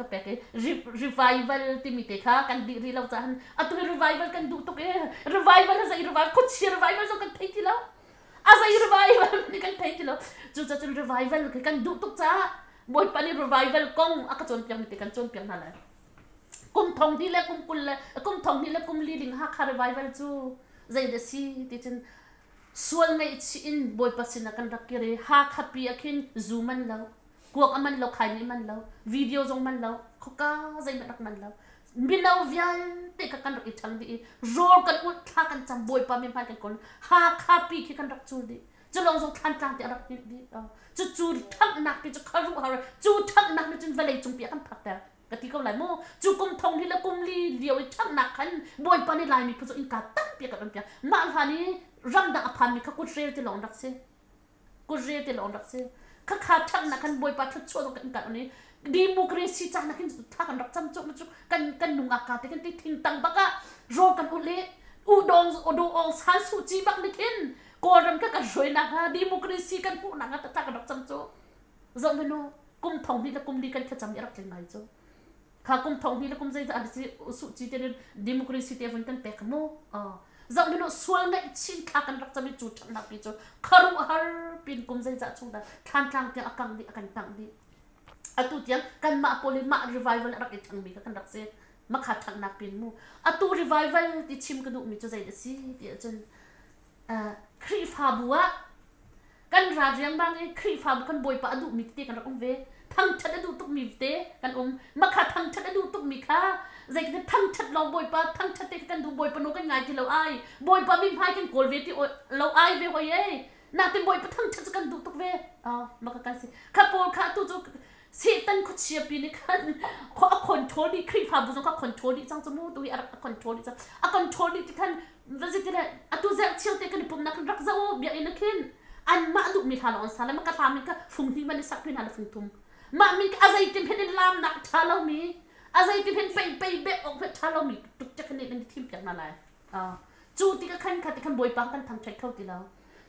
ka pe ke revival ti mi te kha kan di ri lo chan atu revival kan du to ke revival za revival khut si revival zo kan thei ti lo a za revival ni kan thei ti lo chu cha chun revival ke kan du to cha boy pa ni revival kong aka chon pyang ti kan chon pyang na la kum thong ni le kum kul le kum thong ni le kum li ling ha kha revival chu zai de si ti chen sual ngai chi in boy pa sin kan rak ke re ha khapi akhin zuman lo kuak aman lo khai ni man lo video zong man lo khoka zai na rak man lo minau vial te ka kan rak i thang di rol kan ut tha kan cham boy pa mi phai kan kon ha khapi ki kan rak chu di chalong zong than tang te rak di chu chu thak nak ti chu kharu ha chu thak nak ni chun valai chung pi kan phak ta ka ti ko lai mo chu kum thong ni la kum li liao i thak nak kan boy pa ni lai mi phu in ka tak pi ka kan pia ma ha ni ram da aphan mi ka ku re ti long rak se ku re ti long rak se ka kha thak nak kan boy pa thu chu kan ka ni democracy cha na kin tha kan rak cham chu chu kan nunga ka te kan ti thing tang ba ka ro kan u le u dong odu ong san su chi bak ni kin ko ram ka roi na ha democracy kan pu na nga ta kan rak cham chu zo me no kum thong ni la kum li kan kha cham rak chen mai chu kha kum thong ni la kum zai za si su chi te democracy te von kan pe ka mo zong me no sual ngai chin kha kan rak cham chu thak na pi chu kharu har pin kum zai za chung da than tang te akang di akan tang di atu tiang kan ma poli ma revival rak i thang mi kan rak se ma kha thak na pin mu atu revival ti chim ka du mi chu zai da si ti chen khri fa buwa kan ra riang bang e khri fa bu kan boy pa adu mi te kan rak ve thang chat adu tuk mi te kan ma kha thang chat adu tuk mi kha zai ka thang chat lo boy pa thang chat te kan du boy pa no kan ngai ti lo ai boy pa mi phai kan kol ve ti lo ai ve hoye na te boy pa thang chat kan du tuk ve ma ka kan si kha pol kha tu chu si tan ko chia pi ni kan ko control ni khri fa bu zo ka control ni chang chu tu i control ni cha control ni ti kan vazi ti la atu za chiu te kan pum na kan rak za o bia in kin an ma du mi thala on sala ma ka tha mi ka phung ni man sak pin hala phung tum ma min ka azai tim hen lam nak thalo mi azai tim hen pe be ok pe thalo mi tuk cha kan ni tim pyak na lai chu ti ka kan kha ti kan boy pa kan thang thai khau ti la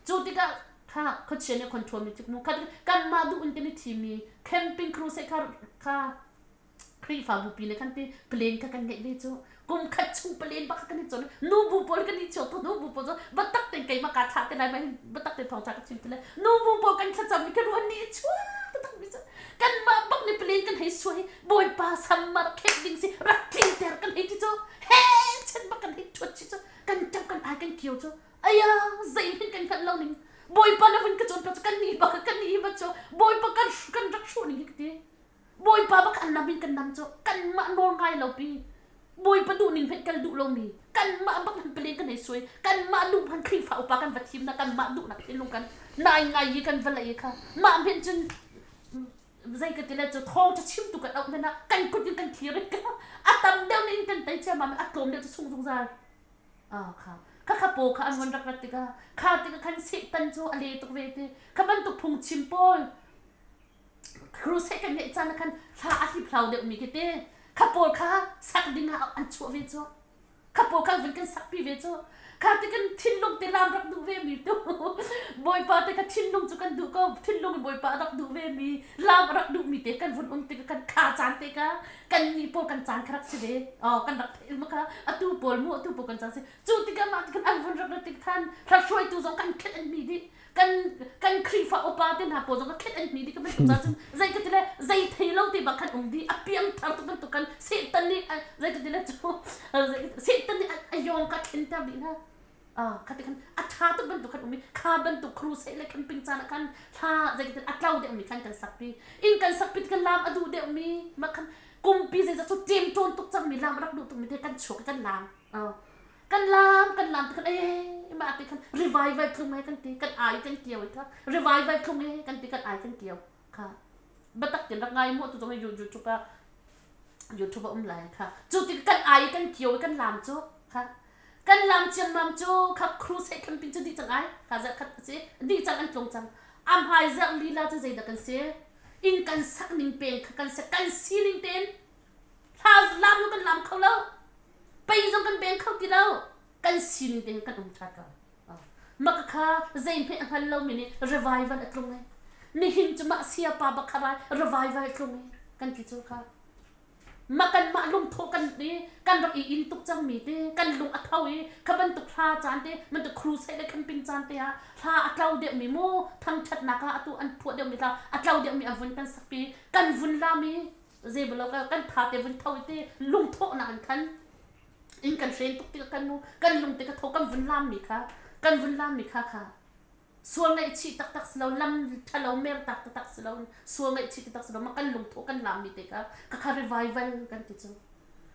chu ti ka kha ko chen ne control mi tik mu kan ma du un te ni thi mi camping crew se kha khri fa bu pi le kan ti plane ka kan ngai le chu kum khat chu plane ba ka kan ni chon nu bu pol kan ni chot nu bu po zo ba tak te kai ma ka tha te nai ba tak te thong cha ka chim te le nu bu po kan kha cham mi kan ron ni chu ba tak mi kan ma bak ni plane kan hai soi boy pa samar khek ding si rak king ter kan hai ti chu he chen ba kan hai chot chi chu kan cham kan ai kan kiu chu aya zai hin kan khat lo ni boy pa na vin ka chon pa kan ni ba cho boy pa kan rak shu ni ki boy pa ba kan nam bin kan nam cho kan ma nor ngai lo pi boy pa du ning phet kan du lo mi kan ma ba kan pele kan ai soi kan ma du han khri fa pa kan vathim na kan ma du na tin lung kan nai ngai yi kan vala yi kha ma phen chen zai ka tila cho thong cha chim tu ka dau na kan ku tin kan thir ka atam deu ni kan tai cha ma atom deu sung sung za kha kha po kha an wan rak rak ti ka kan se tan cho ale tuk ve te kha ban tu phung chim pol cru se kan ne chan kan tha a hi phlau de mi ke te kha po kha sak ding ha an chu ve cho kha po kha vin kan sak pi ve cho kha te kan thin lung te lam rak du ve mi tu boy pa te ka thin lung chu kan du ko thin lung boy pa rak du ve mi lam rak du mi te kan vun un te kan kha chan te ka kan ni po kan chan khrak se de kan rak the ma kha atu pol mu atu po kan chan se chu ti ka ma kan an vun rak te khan ra shoi tu zong kan khet an mi di kan khri fa opa te na po zong ka khet an mi di ka ba cha chun zai ka tele zai thei lo te ba khan di apiang thar tu kan se tan ni zai ka tele chu se tan ni ayong ka khen ta bi na ka te kan atha tu ban tu kan kha ban tu cru se le kan ping chan kan tha zai ka atlau de mi kan sak pi in kan sak pi kan lam adu de mi ma kan kum pi zai za chu jem ton tu chang mi lam rak du tu mi te kan chok kan lam kan lam kan ma te kan revival thung mai kan ti kan ai kan kiau tha revival thung mai kan ti kan ai kan kiau kha ba tak tin rak ngai mo tu jong YouTube lai kha chu ti kan ai kan kiau kan lam chu kha kan lam chiang mam chu kha cru se kan pin chu di chang ai kha za khat se di chang an tlong chang am hai za li la chu zai da kan se in kan sak ning peng kan se kan si ning ten tha lam lu kan lam khau lo pai jong kan beng khau ti lo kan si ning ten kan cha ka ma kha zain phe hal lo mi ni revival atlong ai ni hin chu ma sia pa ba khara revival atlong ai kan ki chu kha makan ma lung tho kan ni kan rak in tuk chang mi te kan lung athawi khaban tuk tha chan te man tu cruise sai camping chan te ha tha atlau de mi mo thang that na ka atu an phu de mi tha atlau de mi avun kan sakpi kan vun la mi je blo ka kan tha te vun thawi te lung tho na an kan in kan train tuk te kan mu kan lung te ka tho kan vun lam mi kha kan vun lam mi kha sual ngai chi tak tak slow lam thalo mer tak tak slow sual ngai chi tak slow makan lung tho kan lam mi te ka revival kan ti chu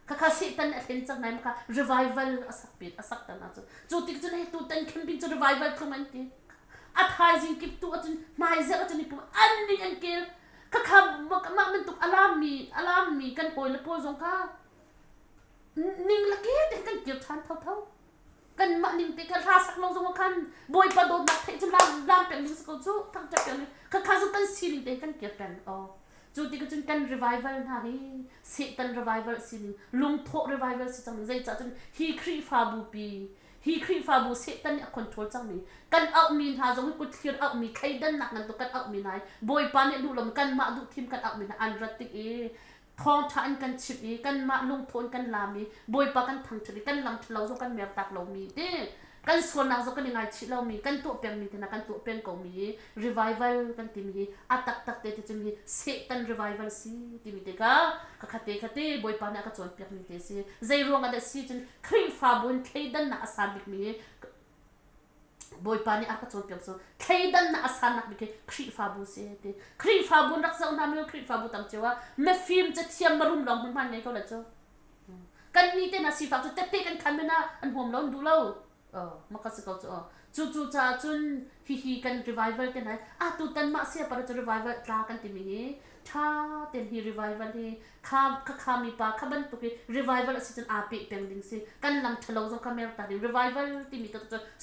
ka si tan athen chang nai ka revival asak tan chu chu tik chu nei tu tan camping chu revival thuman ti athai jing kip tu atun mai za atun pu an ni an kil ka ma man tu alam mi kan poi le po jong ka ning la ke te kan kil than thau kan ma ning te ka ra sak lo jong kan boy pa do na the chu lam pen ning ko chu thang cha pen ka zu kan si ning te kan kil pen chu ti ka chun kan revival na hi se tan revival si lung tho revival si chang zai cha chun hi khri fa bu se tan control chang ni kan out min ha jong ku thir out mi khai dan nak nan to kan out mi nai boy pa ne du lom kan ma du thim kan out mi na an rat tik e thong than kan chip e kan ma lung thon kan lam mi boy pa kan thang chri kan lam thlo zo kan mer tak lo mi te kan suan na zo kan ngai chi lo mi kan to pen mi te na kan to pen ko mi revival kan ti mi atak tak te te mi se tan revival si ti mi te ka khate boy pa na ka chon pek mi te si zai ro nga da si chen khri fa bun thei dan na asan bik mi boy pa ni aka chon pek so thei dan na asan nak bik khri fa bu se te khri fa bun rak zo na mi khri fa bu tam chewa me film cha thiam marum long mun man nei ko la cho kan ni te na si fa te te kan khan me na an hom lo du lo makas ko chu cha chun hi kan revival te nai tu tan ma se par chu revival tla kan ti mi tha ten hi revival hi kha mi pa khaban tu ki revival asitan api pending si kan lam thalo zo kamer ta revival ti mi ta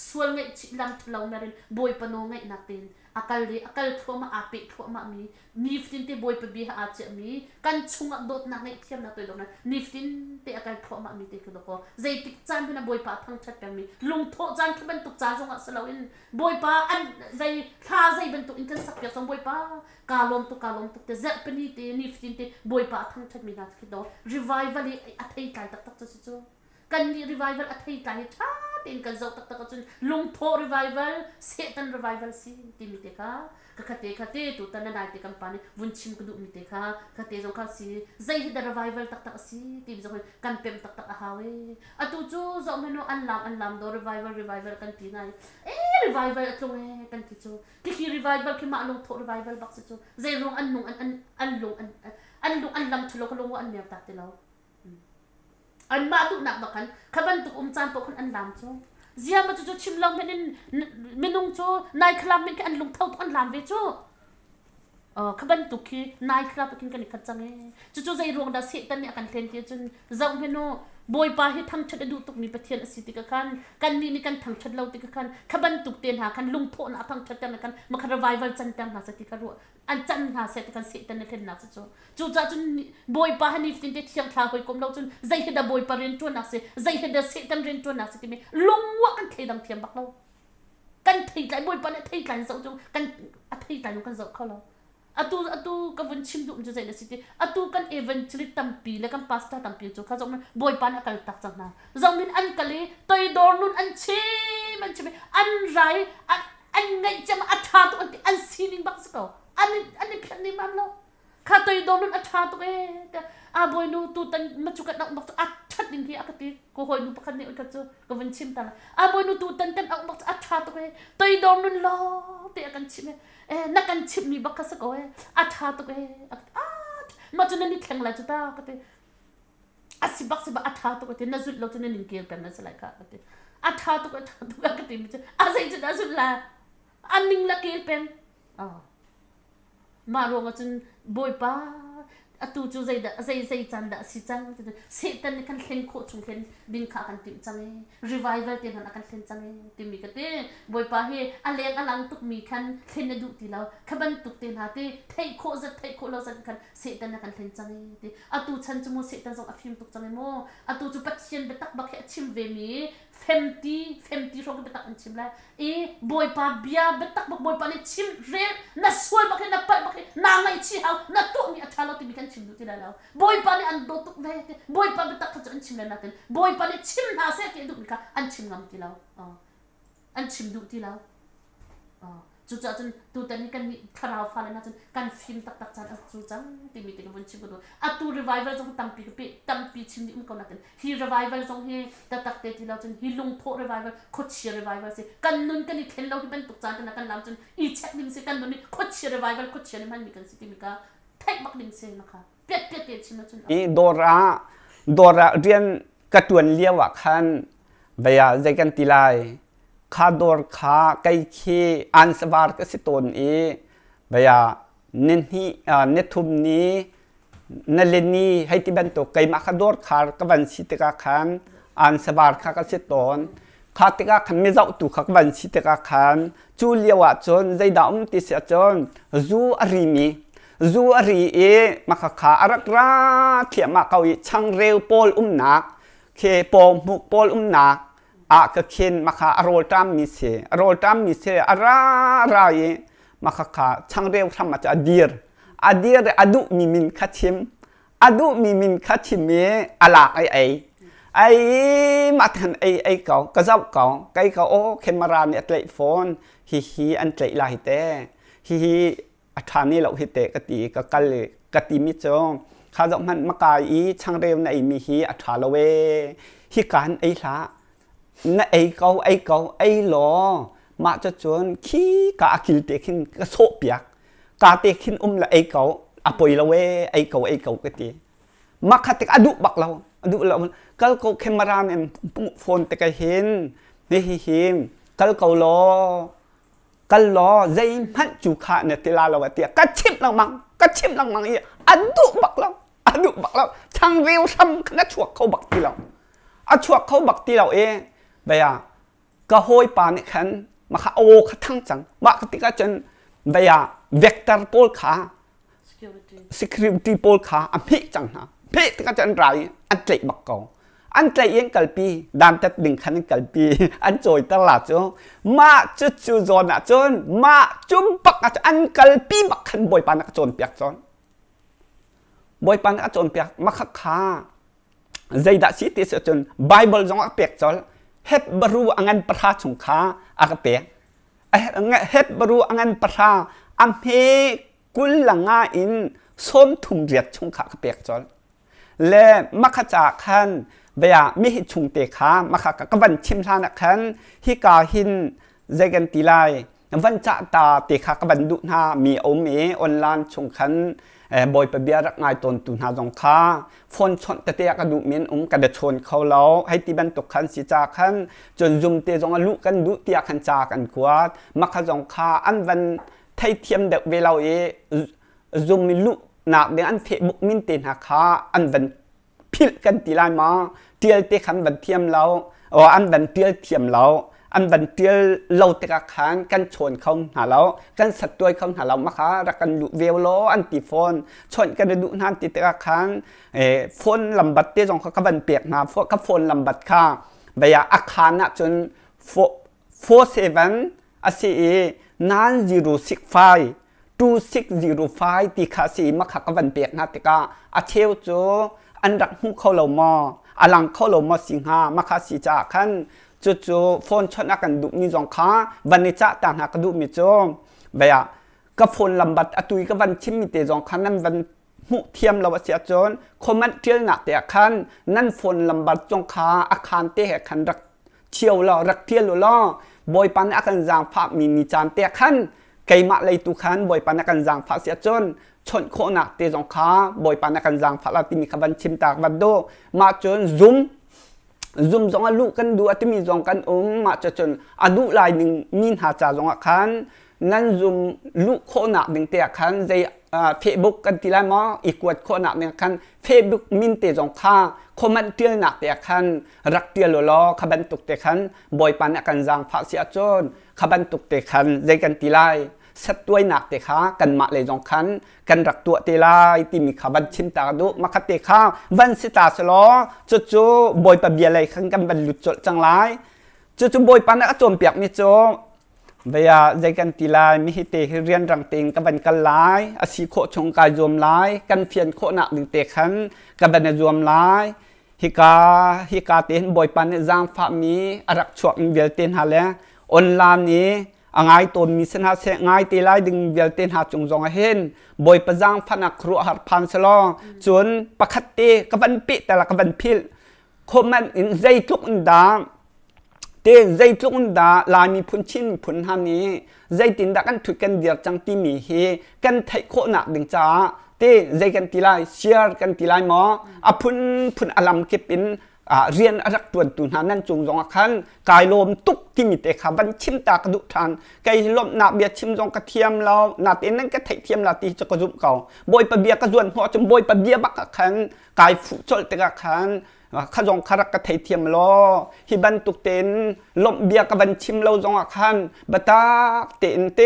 sual ngai chi lam thalo merin boy pano ngai natin akal thoma api thoma mi niftin te boy pa bi ha che mi kan chunga dot na ngai thiam na toi do na niftin te akal thoma mi te ko zai tik chan bina boy pa thang that pe mi lung tho chan khaban tu cha zonga salawin boy pa an zai tha zai ben tu in kan sak pe som boy pa kalom tu te zat pani te niftin te boy pa thang that mi na ki do revival a thei kai tak tak chu chu kan ni revival a thei kai tha ten kan zo tak chun lung tho revival se tan revival si ti mi te ka khate tu tan na te company vun chim ku du mi te ka khate zo ka si zai hi da revival tak si ti zo kan pem tak a hawe atu chu zo meno an lam do revival kan ti nai revival atlong kan ti chu ki revival ki ma lung tho revival bak chu zai rong an nung an lam thlo ko lo an mer tak te lo an ma du nak bakan khaban tu chan po khun an lam cho zia ma chu chim long menin minung cho nai khlam min an lung thau an lam ve cho khaban tu ki nai khla pakin kan khat chang e chu zai rong da se tan ne kan thlen ti chun zau meno boy pa hi thang chat du tuk ni pathian asiti ka kan ni kan thang chat lo ti ka khaban tuk ten ha kan lung tho na thang chat kan ma kha revival chan tam na sati ka ru an chan ha se kan se tan ne thlen na chu cha chun boy pa ha ni tin te thiang thla hoi kom lo chun zai he da boy pa ren tu na se zai he da se tan ren tu na se ti me lung wa kan thei dam thiam bak lo kan thei lai boy pa ne thei kan zo chu kan a thei lai kan zo kha lo atu ka vun chim du ju zai na siti atu kan eventually tampi le kan pasta tampi chu kha zong boy pan akal tak chang na zong min an kali toi dor nun an chi man chi an rai an ngai cham atha tu an sining bak so an phan ni mam lo kha toi dor nun atha tu a boy nu tu tan ma chu ka nak bak athat ding hi akati ko hoi nu pakhan ne ka chu ka vun chim ta a boy nu tu tan ak bak atha tu toi dor nun lo te kan chi me na kan chip mi baka sa ko atha to ma chu na ni thleng la chu ta ka te asibak se ba atha to te na zut lo chu na ning kel kan na sa lai ka te atha to ka te mi chu azai chu na zut la aning la kel pen ma ro ma chun boy pa atu chu zai chan da si chang se tan kan thlen kho chung thlen din kha kan tim chang revival te han kan thlen chang ti mi ka te boy pa he aleng alang tuk mi khan thlen du ti lo khaban tuk te na te thei kho lo zat kan se tan kan thlen chang te atu chan chu mo se tan zo afim tuk chang mo atu chu pathian betak bak he chim ve mi 50 rong betak an chim la boy pa bia betak bak boy pa ne chim re na sual bak na pa bak na ngai chi hau na tu mi atha lo ti mi kan กันชิมดูที่แล้วบอยปานี่อันโดตุกเวกบอยปาไม่ตักขจอันชิมเลยนะกันบอยปานี่ชิมหาเสกดูนี่ค่ะอันชิมงามที่แล้วอันชิมดูที่แล้วจู่ๆจนตัวแต่นี่กันมีคาราวฟ้าเลยนะจนกันฟิล์มตักๆจานจู่ๆจังที่มีแต่กันวันชิมกันดูตัว revival จงตั้มปีชิมนี่มันก็นักกันฮี revival จงฮีตักๆเตะที่แล้วจนฮีลงโพ revival โคตรเชียร์ revival สิกันนุ่นกันนี่เห็นเราที่เป็นตุกจานกันนะกันลำจนอีเช็คดิ้งสิกันนุ่นนี่โคตรเชียร์ revival โคตรเชียร์นี่มันมีกันสิที่มีกันแท็กบักดิ้งสินะคะเปียดชิมแล้วจนอีโดราเรียนกระตวนเลี้ยวขันเบียใจกันตีไลข้าดอร์ข้าไก่ขี้อันสบาร์ก็สิตนเบียเนทุมนี้นั่นเลนี่ให้ที่เป็นตัวไก่มาข้าดอร์ข้าก็บันสิตกาขันอันสบาร์ข้าก็สิตนข้าติกาขันไม่เจ้าตัวข้าก็บันสิตกาขันจูเลียวจนใจดำติเสียจนจูอารีมีจูอารีมาข้าอารักราเทียมาเขาช่างเร็วโพลนักเคปอมุกโพลนักก็เขียนมาค่ะอารมณ์ตามมิเสอะไรมาค่ะช่างเร็วทำมาจากอดีร์อดุมีมินคัดชิมอะไรไอมาทันไอเก่าก็เจ้าเก่าไกเก่าโอ้เคมาราเนี่ยเตะโฟนฮีอันเตะลายเตะฮีอัฐานี่เราฮิเตะกติกัลเลยกติมิจงข้าจะมันมากายช่างเร็วในมีฮีอัฐาละเวฮีการไอละนั่นไอ้เก่าไอ้หล่อมาจะจนขี้กาคิลเตคินก็โซเปียกกาเตคินละไอ้เก่าอภัยละเวไอ้เก่าก็ตีมาขัดอดุบักเราก็เคมาราเนี่ยโฟนแต่ก็เห็นนี่หิมก็ล้อใจมันจุกขาเนี่ยตีลาเราเตียก็ชิมลังมังอีอดุบักเราช่างเร็วทำขนาดชั่วเขาบักตีเราชั่วเขาบักตีเราเบียก็ห้อยปานขันมาข้าโอ้ข้าทั้งจังมาข้าติกาจนเบียเวกเตอร์โพลขา security โพลขาอันพิจังนะพิติกาจนไรอันเตะบักเก่าอันเตะยังกัลปีดามจัดดึงขันกัลปีอันโจยตลาดจ้มาจุดจนจนมาจุ่มปักอันกัลปีบักขันบอยปานกจนเปียกจนบอยปานกจนเปียกมาข้าใจดัชติเสจนไบเบิลจงอักเปียกจนเฮ็ดบรูอังประชาชนข้าอักเปียกเฮ็ดบรูอังประชาอัมเฮกุลลังอินส้มทุ่มเรียดชงข้ากเปียกจนและมักจากขันเบียมีหิชุงเตขามักกวันชิมทานขันฮิกาหินเจกันตีไลวันจัตตาเตขากวันดุนามีอมออนไลน์ชงขันบอยไปเบียรักงายตนตุนหาจงค้าฝนชนแต่เตะกระดูเมียนกระเดชนเขาเล้าให้ตีบันตกขันสีจาขันจนจุ่มเตะจงลุกันดุเตียขันจากันกวาดมักขจงค้าอันวันไทยเทียมเด็กเวลาจุ่มมีลุหนักเดียอันเฟซบุ๊กมินเตนหาค้าอันวันพิลกันตีลายมาเตียลเตะขันวันเทียมเล้าอันวันเตียลเทียมเล้าอันบันเทียเราเตะขันกันชนเขาหาเรากันสัตว์ตัวเขาหาเรามาค่ะรักกันดูเวลโลอันติโฟนชนกันดูนั่นติเตะขันโฟนลำบัดเตะจงเขาบันเปียกมาพวกกับโฟนลำบัดค่ะใบยาอาคารนะจน47อาศี90652605ตีขาสีมาค่ะกับบันเปียกนะติกาอาเชลโจอันรักหูเขาเรามาอลังเขาเรามาสิงหามาค่ะสีจากขันจู่ๆโฟนชนกันดุมีจงค้าวันนี้จะต่างหากดุมีจงเบียกับโฟนลำบัดอตุยกับวันชิมมีเตจงค้านั่นวันหุเทียมเราเสียจนคอมมันเทียลหนักแต่ขันนั่นโฟนลำบัดจงค้าอาคารเตะขันรักเชียวเรารักเทียลล้อบอยปันอาการจางภาพมีจานเตะขันไกมาเลยตุขันบอยปันอาการจางภาพเสียจนชนโคหนักเตจงค้าบอยปันอาการจางภาพลาติมีขบันชิมตากบัดโดมาจนซุ่มจงลูกกันดูที่มีจงกันมาจะจนอดูลายหนึ่งมีหาจ่าจงขันนั่นลูกโคหนักหนึ่งเตะขันในเฟซบุ๊กกันทีไรมั้งอีกวดโคหนักหนึ่งขันเฟซบุ๊กมินเตะจงข้าคอมมันเตียหนักเตะขันรักเตียล้อขบันตุกเตะขันบอยปันกันจางฟ้าเสียจนขบันตุกเตะขันในกันทีไรสัตว์ตัวหนักเตะขากันมาเลยจงขันกันรักตัวเตลายที่มีขบันชิมตาดูมาคัดเตะข้าววันสิตาสลอจู่ๆบอยปะเบียอะไรขันกันบรรลุจดจังไรจู่ๆบอยปันก็โจมเปียกมิโจ bây giờ dây căn tì lai mi hít tê riêng rằng tình các bạn căn lái à xí khổ trong cái zoom lái căn phiền khổ nặng đừng tê khăn các bạn zoom lái hi ca tên bồi pan giang phạm mi à rắc chuộc việc tên hà lẽ online ní ngay tôn mi sinh hà sẽ ngay tê lai đừng việc tên hà chung dòng hen bồi pa giang phan à khru har pan selo chuan pakhat tê các bạn piแต่ละcác bạn pil comment in dây lúc đá thế dây lúc đó là mi phun chín phun ham mi dây tin đã căn thuyết căn việc chẳng tim mi he căn thấy khổ nặng đừng cha thế dây căn tì lai share căn tì lai mò phun alam kếp in riêng rắc tuần tuần hà nan chung dòng khăn cài lom túc tim mi tê khá văn chim ta cái đục thàn cái lom nạp biệt chim dòng cái thiêm lao nạp đến nên cái thấy thiêm là tí cho cái dụng cầu bôi pa bia cái duẩn họ chấm bôi pa bia bắc khăn cài phụ cho tê khănข้าจงคารักกะเทียมโลฮิบันตุกเต็นลมเบียกับบันชิมเราจงอาคันบัตักเต็นเต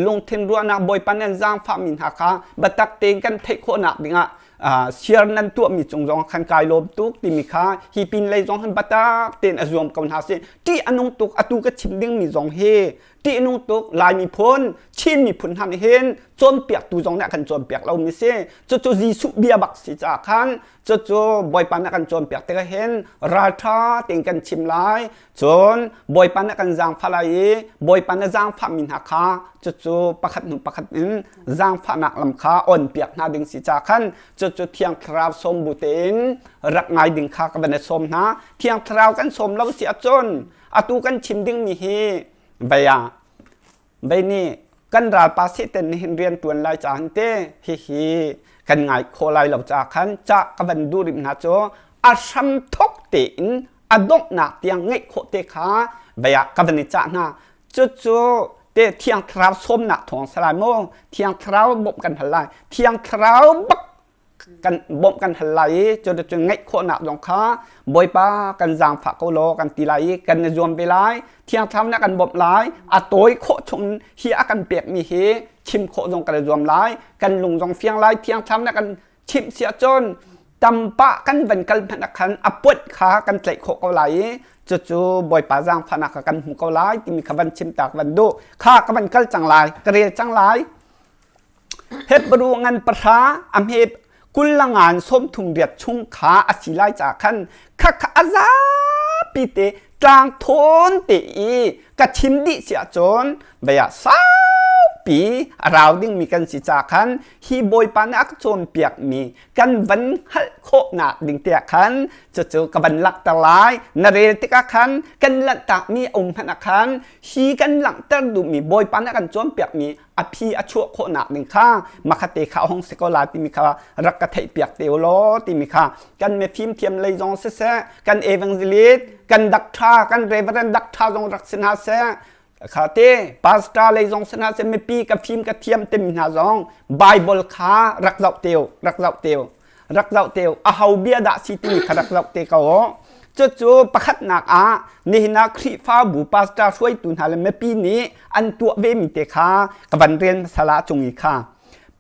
ลงเทนรัวนักบอยปันนจางฟามินหักบัตักเต็นกันเทโคนักดิ่งเชียร์นั้นตัวมีจงคันกายลมตุกติมิค่ะฮิปินเลยจงหันบัตักเต็นอารมณ์กันหาเสที่อนุตุกอตุกชิมดิ่งมีจงเฮที่อนุตุกลายมีพ้นชินมีพ้นทำเห็นจนเปียกตูจงเนี่ยกันจนเปียกเรามีเสจะจีสุเบียบักสิจากคันจะบอยปันกันจนเปียกแต่ก็เห็นราชาเต็งกันชิมลายจนบอยปันกันจางฟ้าลายบอยปันจางฟ้ามินหักขาจะประคัดหนุประคัดอินจางฟ้าหนักลำขาอ่อนเปียกนาดึงสิจากคันจะเที่ยงคราวสมบูเต็นรักไงดึงขากันในสมนะเที่ยงคราวกันสมเราเสียจนอตุกันชิมดึงมีเฮใบนี้กันราปาสิเต็นเห็นเรียนตัวลายจานเตฮิกันไงโคลายเหล่าจากขันจะกันดูริมนาโจอาชัมทกตินอดกหนักเตียงไงโคเตขาใบกันนิจานะจู่เตเที่ยงคราวส้มหนักทองสลายโมเที่ยงคราวบบกันทลายเที่ยงคราวบักกันบ่มกันหันไหลจนจะไงโคหนักดองค้าบอยป้ากันจางฝากโกโลกันตีไหลกันในรวมไปไหลเที่ยงทำนักกันบ่มไหลอะโต้โคชงเฮียกันเปียกมีเฮชิมโคดงกันรวมไหลกันลงจงเฟียงไหลเที่ยงทำนักกันชิมเสียจนตำปะกันเป็นกันพนักขันอปวดขากันใจโคเกาไหลจู่บอยป้าจางฝนักกันหูเกาไหลที่มีขบันชิมตากบันดูข้ากันกันจังไหลกระเรียจังไหลเฮ็ดบรูงันประชาอำเฮบกุลงานส้มถุงเดียดชุ่งขาอศิไลจากขันข้าอาซาปีเตกลางทนตีกระชิมดิเสียจนเบียสาวปีเราดิ้งมีกันสิจากขันฮีบอยปานักโจนเปียกมีกันวันฮัลโคหนาดิ้งเตียขันจะเจอกับบันลักตะลายนเรติกาขันกันลันตามีองค์พนักขันฮีกันหลังตะดูมีบอยปานักกันโจนเปียกมีอภิอชั่วโคหนักหนึ่งข้ามาคเตข้าห้องสกอลาติมิคารักกะเทเปียกเตียวโลติมิคากันเมฟิมเทียมเลยจงเสะกันเอวังซิลิตกันดักทากันเรเวรันดักทาจงรักษณะเสะข้าเตปาสตาเลยจงสนาเสะเมปีกับฟิมกับเทียมเต็มหน้าจงไบเบิลข้ารักเจ้าเตียวรักเจ้าเตียวรักเจ้าเตียวอาฮาวเบียดาซิติมิคารักเจ้าเตียวจู่ประคัดนักนี่นักคริฟ้าบูปาสตาช่วยตุนหาเลเมปีนี้อันตัวเวมิเตคากับวันเรียนสาระจงอีค่ะ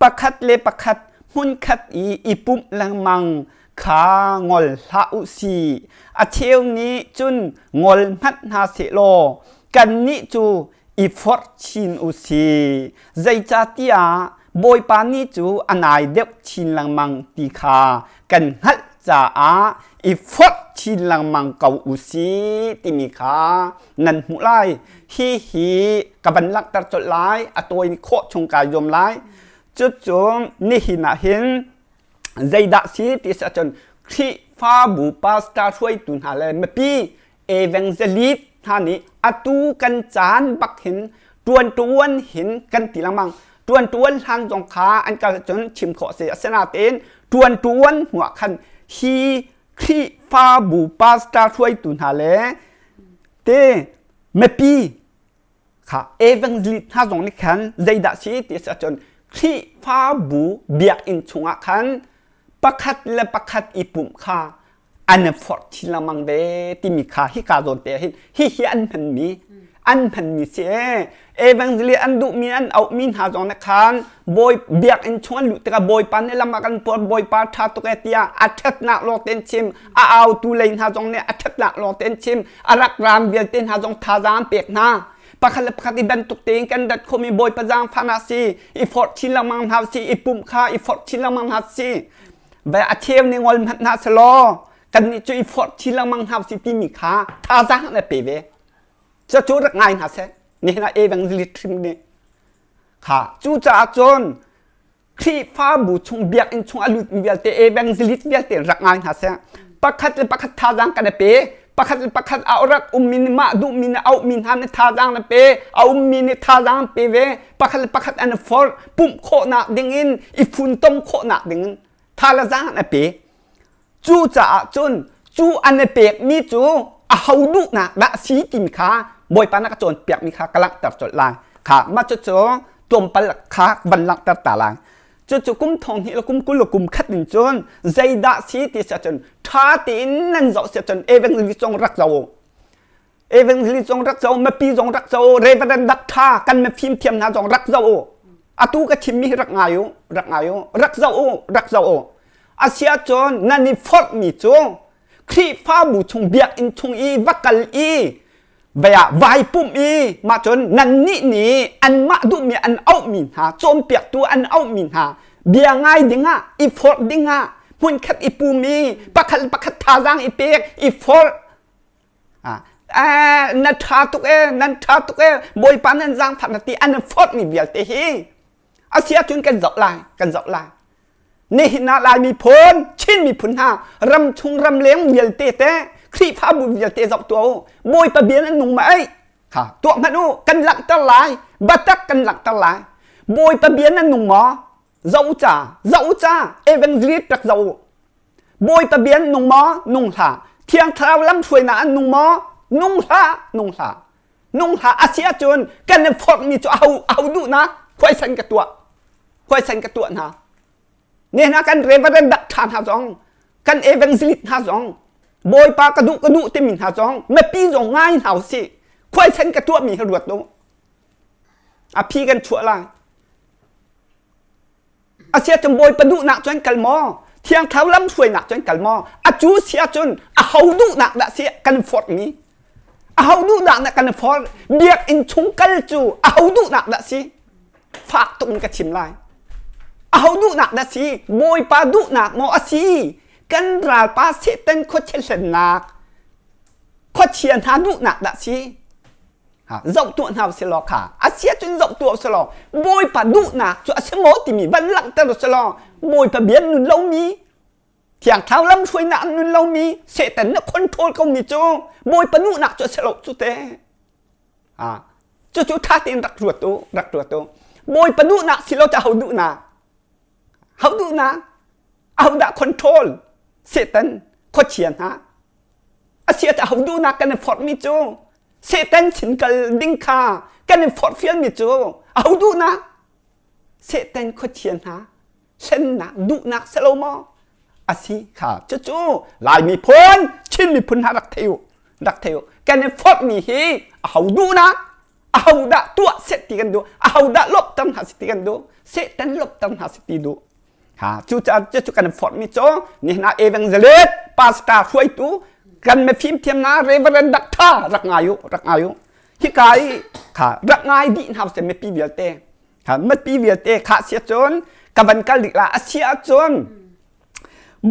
ประคัดเลประคัดหุ่นคัดอีปุ่มลังมังขางอลลาอุซีอาเชียวนี้จุนงอลมัดนาเซโลกันนี้จูอีฟอร์ชินอุซีใจจัตยาบอยปานี้จูอันไหนเด็กชินลังมังตีคากันฮัลจ่าอีฟอดชินลังมังเกาอุซีติมิคานันหุไลฮีกับบันลักตัดจดไลอตัวนี้โคชงกายยมไลจู่นี่หินาเห็นใจดักซีติสจนคริฟ้าบูปาสตาช่วยตุนหาเลมปีเอเวนเซลิตท่านี้อตูกันจานบักเห็นตวนเห็นกันตีลังมังตวนทางจงขาอันกาจนชิมขอเสียสนาเต้นตวนหัวคันฮีคริฟ้าบูปาสตาช่วยตุนหาเลเตเมปีค่ะเอเวนเซลิตท่าจงนี้คันใจดักซีติสจนคริฟ้าบูเบียกอินชงคันประคัดและประคัดอีปุ่มค่ะอันนั้นฟอร์ชิลามังเบติมิคาฮิกาโดนเตหิฮิอันพันมีเสียเอวังเจลีอันดุมีอันเอามินหาจงนักขันบอยเบียกอินชวนลุตระบอยปันเนลามากันปวดบอยปาทาตุกเอติยาอัจฉริยะโลเตนชิมเอาตูเลนหาจงเนี่ยอัจฉริยะโลเตนชิมอารักรามเบียเตนหาจงทาจานเปียกนา ปะคันปะคันอีบันตุกเตียงกันดัดคมีบอยประจางพานาซีอีฟอร์ชิลามังฮาซีอีปุ่มค่าอีฟอร์ชิลามังฮาซีแบบอาเทียมในงอลมันนาสโลกันนี่จะอีฟอร์ชิลามังฮาซีที่มีค่าท่าจ้างในปีเวจะจูรักง่ายนะเซ่นี่นะเอวังลิทริมเนี่ยค่ะจูจ่าจนครีฟ้าบูชงเบียกอินชงอลุดเบียเตเอวังลิทเบียเตรักง่ายนะเซ่ปะคัดท่าจ้างกันในปีปะคัดเอารักมินมาดูมินเอามินฮันท่าจ้างในปีเอามินท่าจ้างปีเวปะคัดอันฟอร์ปุ่มโคนักดิ่งอีฝุ่นต้มโคนักดิ่งท่าละจ้างในปีจูจ่าจนจูอันในปีมีจูเอาดูนะละสีติมขาบอยปานักโจรเปียกมีขากลักตัดจดลายขามาจุดโจตมปลักขาวันลักตัดตาลายจุดกุ้มทองหิแล้วกุ้มกุลกุ้มขัดหนึ่งจนใจด่าสีติเสียจนท่าตีนั่นเจาะเสียจนเอเวนลิจงรักเจ้าเอเวนลิจงรักเจ้ามาปีจงรักเจ้าเรเวนดักท่ากันมาพิมพ์เทียมนาจงรักเจ้าอาตูก็ชิมมีรักงายุรักเจ้าอาเซียจนนั่นนี่ฟอดมีจงครีฟ้าบูชงเบียกอินชงอีวักกัลอีเบียไวปุ่มอีมาจนนั่นนี่อันมาดูมีอันเอามินหาโจมเปียกตัวอันเอามินหาเบียง่ายดิ่งะอีฟอร์ดิ่งะหุ่นขัดอีปูมีปักขัดท่าจางอีเปียกอีฟอร์นันท่าตุกบอยปานันจางฝันตีอันฟอร์มีเบียเตฮีอาเซียจนกันเจาะลายนี่นาลายมีพลชินมีพุนหารำชุงรำเลี้ยงเบียลเตะครีฟ้าบุเบียลเตะจับตัวบอยปะเบียนนุ่งไหมค่ะตัวมันดูกันหลักตะลายบัตักกันหลักตะลายบอยปะเบียนนุ่งหมอเจ้าจ้าเอเวนลิตรักเจ้าบอยปะเบียนนุ่งหมอนุ่งหาเที่ยงเท้าล้ำช่วยนานุ่งหมอนุ่งหาอาเซียจนกันในฟอร์มีจะเอาดูนะควายสันกับตัวนะเนี่ยนะกันเรเวเรนดักทานหาจองกันเอเวนซิลิตหาจองบอยปากระดุเต็มินหาจองไม่ปีจงง่ายหาสิควายเส้นกระตัวมีรวดตัวพี่กันชั่วไรอาเซียจนบอยประดุหนักจนกัลมอเที่ยงเท้าล้ำช่วยหนักจนกัลมอจูเสียจนเอาดุหนักละเสียกันฟอดนี้เอาดุหนักละกันฟอดเบียกอินชงกัลจูเอาดุหนักละสิฝากตรงกระชิมไลเอาดูหนักนะสิบอยปาดูหนักมอสิกันราปาเสตันโคเชลหนักโคเชียนหาดูหนักนะสิเจ้าตัวหาเสลอค่ะอาเซียจนเจ้าตัวเสลอบอยปาดูหนักจนอาเซียโมติมีบันลังตลอดเสลอบอยปาเบียนนุนเล่ามีเที่ยงเท้าล้ำช่วยหนักนุนเล่ามีเสตันนักคอนโทรลเขามีจูบอยปาดูหนักจนเสลอจุดเตจู่ท่าเต้นรักตัวบอยปาดูหนักสิเราจะเอาดูหนักเขาดูนะเอาด่าคอนโทรลเซตันโคเชียนฮะอาเซียจะเอาดูนะกันในฟอร์ดมิจูเซตันฉินกันดิ้งคากันในฟอร์ดเฟียนมิจูเอาดูนะเซตันโคเชียนฮะเช่นนะดูนักสโลมออาซีค่ะจู่ลายมีพลชินมีพลหารักเทวกันในฟอร์ดมีฮีเอาดูนะเอาด่าตัวเซติกันดูเอาด่าลบตั้งหาสติกันดูเซตันลบตั้งหาสติดูจู่กันฟอร์ดมิโจนี่นะเอเวนเจลิตปาสตาช่วยตู้กันไม่พิมพ์เทียมนะเรเวเรนดักท่ารักงายุที่กายค่ะรักง่ายดีนะครับจะไม่ปีเวียเต้ค่ะไม่ปีเวียเต้ขาเสียจนกับบันกัลลิกละเสียจน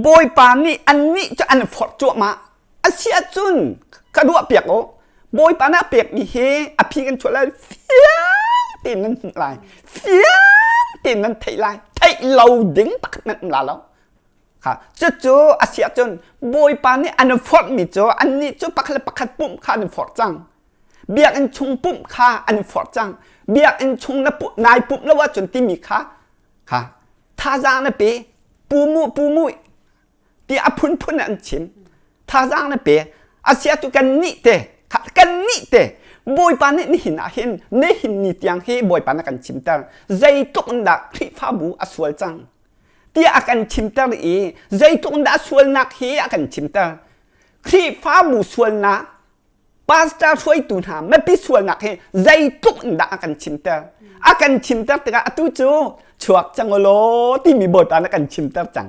บอยปานี่อันนี้จะอันฟอร์ดจั่วมาเสียจนกระดูกเปียกโอบอยปาน่าเปียกมีเฮอภิกันชวนเลยเฟี้ยตีนนั้นลายเฟี้ยตีนนั้นไทยลายเราดิ้งปักมันลาแล้วค่ะจู่อาเซียจนบอยปานี่อันฟอร์ดมีจ่ออันนี้จู่ปักปุ่มค่าอันฟอร์ดจังเบียกอันชงปุ่มค่าอันฟอร์ดจังเบียกอันชงนะปุ่มนายปุ่มแล้วว่าจนที่มีค่าค่ะท่าจางนะเปปูมุยที่อพุนอันชิมท่าจางนะเปอาเซียจู่กันนี่เตบอยปานี่หินนี่เตียงเฮบอยปานักกันชิมเตอร์ใจตุกนักคลิฟ้าบูอสวลจังที่อากันชิมเตอร์อีใจตุกนักสวลนักเฮอากันชิมเตอร์คลิฟ้าบูสวลนักปาสตาช่วยตุนหาไม่พิสวลนักเฮใจตุกนักอากันชิมเตอร์แต่ก็ตุจูชวกจังโลที่มีบอยปานักกันชิมเตอร์จัง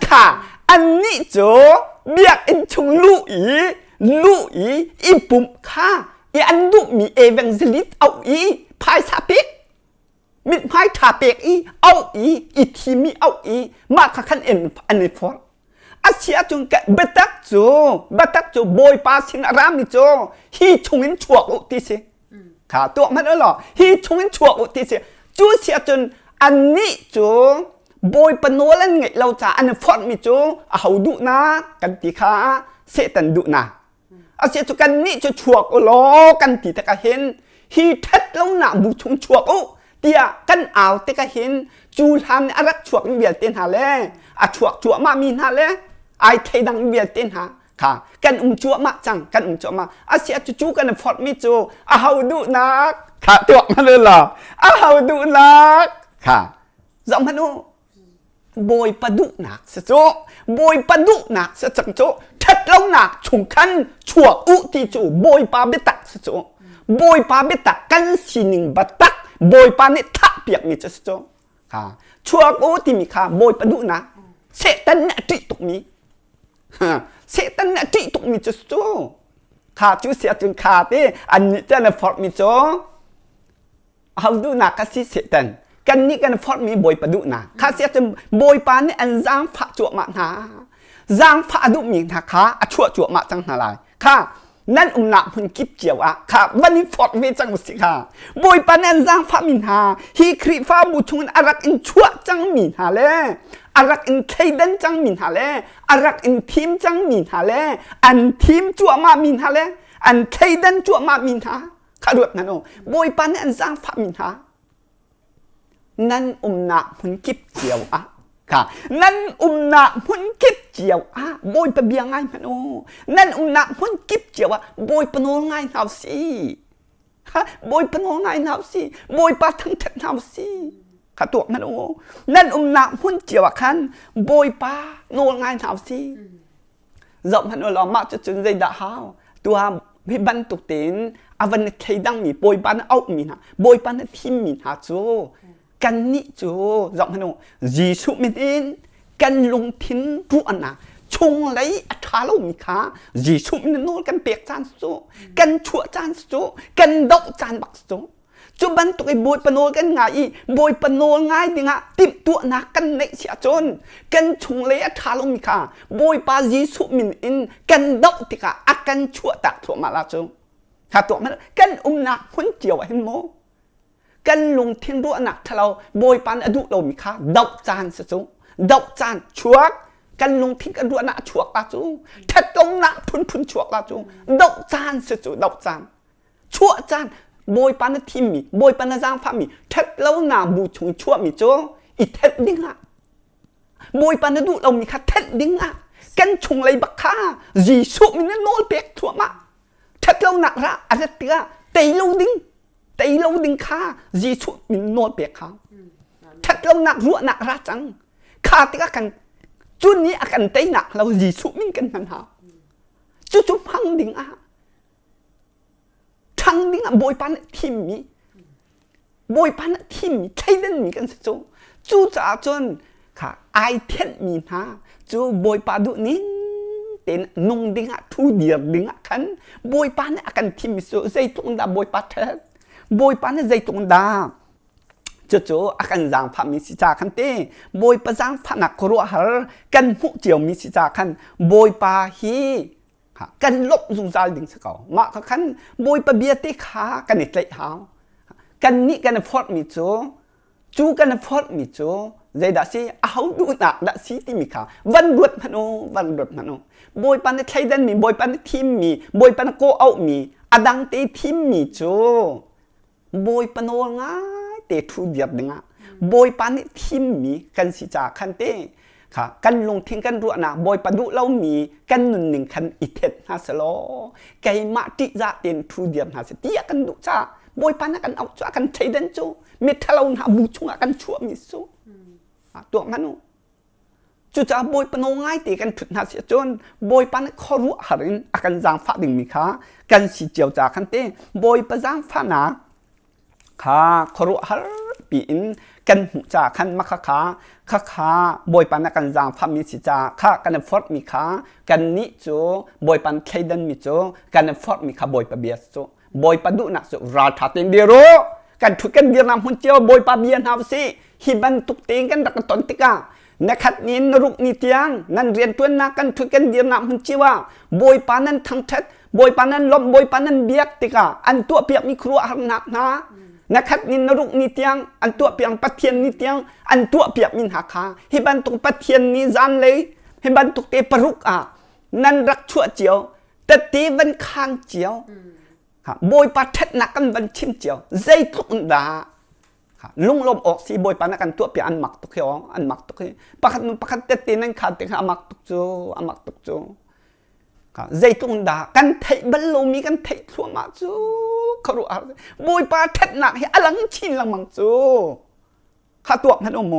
ค่ะอันนี้จูเบียกอินชงลู่อีอีปุ่มค่า อีอันดุมีเอเวนเจลิสเอาอีพายซาเปกมิดพายทาเปกอีเอาอีทีมีเอาอีมาคันเอ็นอันนี้ฟอร์อาเซียจุงกะบัตักจูบอยปาสินอารามนี่จูฮีชงอินชัวอุติเสขาตัวมันเหรอฮีชงอินชัวอุติเสจูเสียจนอันนี้จูบอยปนโนลันไงเราจะอันฟอร์มีจูเอาดุนะกันติขาเสตันดุนะอาเซียจุกันนี่จูชัวอุโลกันติตะกะเห็นฮีทัดเราหนาบุชงชัวอุเตียกันเอาตะกะเห็นจูทำอารักชัวเบียเต็นหาเลอาชัวมามีหาเลไอไทยดังเบียเต็นหาค่ะกันชัวมาจังกันชัวมาอาเซียจูกันฟอร์มีจูเอาดุนะค่ะตัวมันเลยเหรอเอาดุนะค่ะจำพนุบอยปะดุหนักสะโจบอยปะดุหนักสะจังโจทัดลงหนักชุงคันชัวอุติจูบอยปาเบตักสะโจบอยปาเบตักกันสิหนึ่งบัตักบอยปาเนี่ยทักเปียกมีจะสะโจค่ะชัวอุติมีค่ะบอยปะดุนะเสตันเนี่ยติตุกมีเสตันเนี่ยติตุกมีจะสะโจค่ะจูเสียจนขาดที่อันนี้จะเนี่ยฟอร์มีโจเอาดูหนักก็สิเสตันกันนี่กันฟอร์มีบอยปะดุนะข้าเสียจนบอยปานนี่อันจางฝาจั่วมาหาจางฝาดุมีนะข้าชั่วจั่วมาจังหาไรข้านั่นหนักมันกิบเจียวอ่ะข้าวันนี้ฟอร์มีจังสิข้าบอยปานนี่อันจางฝามีหาฮีครีฟ้าบุชงอารักอินชั่วจังมีหาเลยอารักอินเคเดนจังมีหาเลยอารักอินทีมจังมีหาเลยอันทีมจั่วมามีหาเลยอันเคเดนจั่วมามีหาข้าดูนั่นโอ้บอยปานนี่อันจางฝามีหานั่นหนักมันกิบเจียวอ่ะค่ะนั่นหนักมันกิบเจียวอ่ะบอยปะเบียงไงมันโอ้นั่นหนักมันกิบเจียวอ่ะบอยปะโนไงหนาวสิฮะบอยปะโนไงหนาวสิบอยปะทั้งทัดหนาวสิค่ะตัวมันโอ้นั่นหนักมันเจียวอ่ะคันบอยปะโนไงหนาวสิจบมันเรามาจะจนใจด่าหาวตัวพี่บันตุกเต็นอาวันนี้ใครดังมีบอยปะเอามีนะบอยปะนั่นทิมมีนะจูกันนี่จูจำพนุยิสุมิดินกันลงทิ้งรู้อันน่ะชงไหลอัฐาเรามีขายิสุมิดินโน่กันเปียกจานสูกันชั่วจานสูกันดอกจานบักสูจุบันตัวไอ้บอยปนโนกันง่ายบอยปนโนง่ายดิงะติดตัวนักกันในเสียจนกันชงไหลอัฐาเรามีขาบอยปายิสุมิดินกันดอกติกะอากันชั่วตักถั่วมาลาจูถ้าตัวมันกันนักคนเจียวเห็นโมกันลงทิ้งรั้วหนักถ้าเราโบยปันอดุเรามีค่าดอกจานสจุดอกจานชวกกันลงทิ้งกันรั้วหนักชวกลาจูถ้าตรงหนักพุนชวกลาจูดอกจานสจุดอกจานชั่วจานโบยปันทีมีโบยปันจางฟ้ามีถ้าเราหนาบูชงชั่วมีโจอีเท็ดดิ้งอ่ะโบยปันอดุเรามีค่าเท็ดดิ้งอ่ะกันชงไรบักค่าจีสุมีนั่นโนลเปียกทั่วมาถ้าเราหนักละอะไรเตี้ยตีเราดิ้งแต่เราดึงข้าจีสุมินโนดเปียกเขาถ้าเราหนักรัวหนักราจังข้าที่กันจุดนี้อาการเตยหนักเราจีสุมินกันมันหาจุดพังดึงอ่ะทังดึงอ่ะบอยปันทิมมีบอยปันทิมมีใช่เด่นมีกันสิจูจ่าจนค่ะไอเทนมีนะจูบอยปาดุนี้เป็นนงดึงอ่ะทูเดียบดึงอ่ะขันบอยปันอาการทิมมีสุใจตรงดาบอยปัดเถิดบอยปันใจตรงดาจู่ๆอาการจางพามีสิจาคันเต้บอยปะจางพานักครัวหากันหุเจียวมีสิจาคันบอยปาฮีกันลบซุงซาดิ่งสกาวมาคันบอยปะเบียติขากันนิดเลยหาวกันนี่กันฟอดมีจูกันฟอดมีใจด่าสิเอาดูหนักด่าสิที่มีขาวันรวดพนบอยปันใช้ดันมีบอยปันทีมมีบอยปันโกเอามีอดังเตทีมมีบอยปนโนง่ายเตะทูเดียบดึงอ่ะบอยปานนี่ทิมมีกันสิจาคันเต้ค่ะกันลงทิ้งกันรัวนะบอยปดุเรามีกันหนึ่งคันอิเทศฮาสโลไก่มาติจะเต็นทูเดียบฮาสเตียกันดุจ้าบอยปานนักกันเอาจ้ากันใช้เดินจูเมทัลเราหน้าบูชงกันชั่วมิสูตัวมันจู่จ้าบอยปนโนง่ายเตะกันถึงฮาสจนบอยปานขรุหารินอากันจางฟ้าดึงมีค่ะกันสิเจียวจาคันเต้บอยปจางฟ้านาข้าครุหาปีนกันหูจ่าคันมักข้าบอยปันกันจางพามีสิจ่าข้ากันฟอร์ดมีข้ากันนิจูบอยปันเคดันมีจูกันฟอร์ดมีข้าบอยปะเบียจู บอยปะดุนักสุราธาตินเดียโรกันทุกันเดียนำหุ่นเจียวบอยปะเบียนหาวสิฮิบันตุกติงกันรักตนติกานักขัดนินรุกนิตยังนั่นเรียนตัวนักกันทุกันเดียนำหุ่นเจียวบอยปานั้นทั้งเท็ดบอยปานั้นลบบอยปานั้นเบียกติกาอันตัวเปียกมีครัวหักหนักนะนักขัดนินรุกนิตยังอันตัวเปียกปะเทียนนิตยังอันตัวเปียกมินหักขาฮิบันตุกปะเทียนนิจานเลยฮิบันตุกเตปรุกนั่นรักชั่วเจียวแต่ตีวันข้างเจียวบอยปาเท็ดนักกันวันชิมเจียวใจตุกดาลุงลมออกสีบอยปานักกันตัวเปียอันหมักตุกเขียวอันหมักตุกเขียวปักเตตีนั่นขาดติงอันหมักตุกจูอันหมักตุกจูใจตุกดากันไทยบรรลุมีกันไทยทั่วมาจูเขารู้อะไรบอยปาเท็ดนักให้อลังชินลังมังจูข้าตัวมันโอโม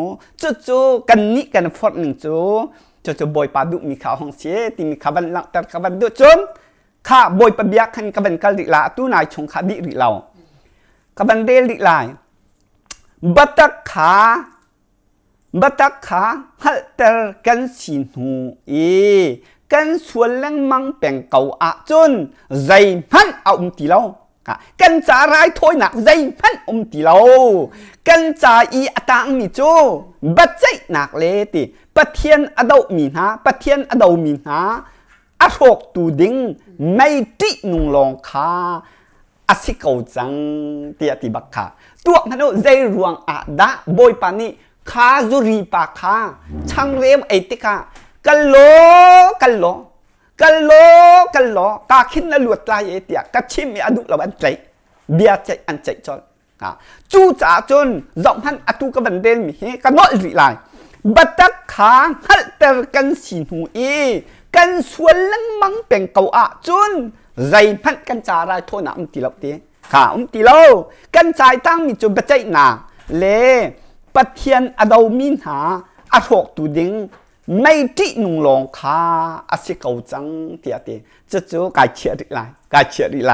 จูกันนี้กันฟอดหนึ่งจูบอยปาดุมีข่าวห้องเสียตีมีข่าวบันลังแต่ข่าวบันดุจนข้าบอยปะเบียขันข่าวบันกัลดิลาตู้นายชงขาดิริเราข่าวบันเดลิลายบัตักขาฮัลเตอร์กันสินหูกันส่วนเล่งมังแป่งเก่าอาจนใจมันเอาตีเรากันจ่าไรถอยหนักใจมันตีเรากันจ่าอีอัตางมิโจบัดใจหนักเลยติปะเทียนอดาวมีนาปะเทียนอดาวมีนาอารกตูดิงไม่ตินุงลองคาอาศิเกาจังเตียติบักขาตัวนั้นใจรวงอาดาบอยปานีขาจุรีปาขาช่างเรียมไอติกากันโลกาขินละลวดลายเอเตียกัดชิมมีอดุละวันใจเบียใจอันใจจนจูจ่าจนจอมพันอตุกบันเดนมีกันน้อยริลายบัดตักขาฮัลเตอร์กันสินหูกันส่วนลังมังเป็นเก่าอาจนใจพันกันจ่าไรโทษนะตีเราตีตีเรากันจ่ายตั้งมีจุดบัดใจหนาเลปะเทียนอดาวมินหาอารกตูดิงไม่ที่นุงลองคาอาศิเกาจังเตียตีจู่กายเชียริลา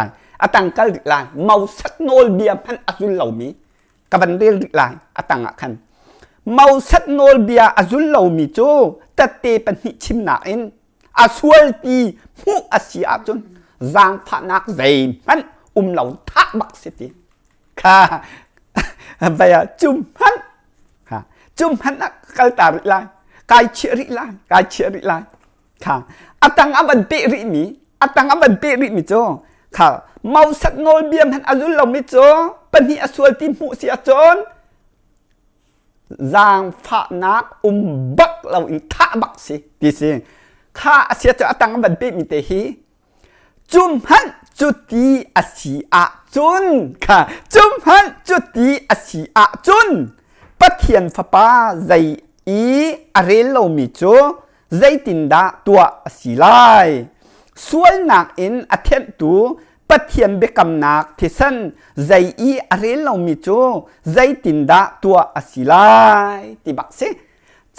ยอาตังกัลริลายเมาสักโนลเบียพันอจุลเหล่ามีกับบันเดริลายอาตังอ่ะคันเมาสักโนลเบียอจุลเหล่ามีโจตัดเตปันหิชิมนาอินอาสวลตีมุอาศิอาจนจางพนักใจมันเหล่าทักบักสิติค่ะไปจุ่มพันนักกัลตาริลายกายเชียริลายค่ะอาตังอับันเปริมีโจค่ะเมาสักโนลเบียมพันอาจุลเราไม่โจปัญหาส่วนที่มุเสียจนจางฝานักบักเราอินท่าบักสิดิสิข้าเสียจอาตังอับันเปมีเตหีจุ่มพันจุดที่อาศิอาจุนค่ะจุ่มพันจุดที่อาศิอาจุนปะเทียนฟ้าใจอะไรเรามีโจใจตินดาตัวสิไลส่วนนักอินอาเทนตูปะเทียนเบกำนักที่สันใจอะไรเรามีโจใจตินดาตัวสิไลที่บักเส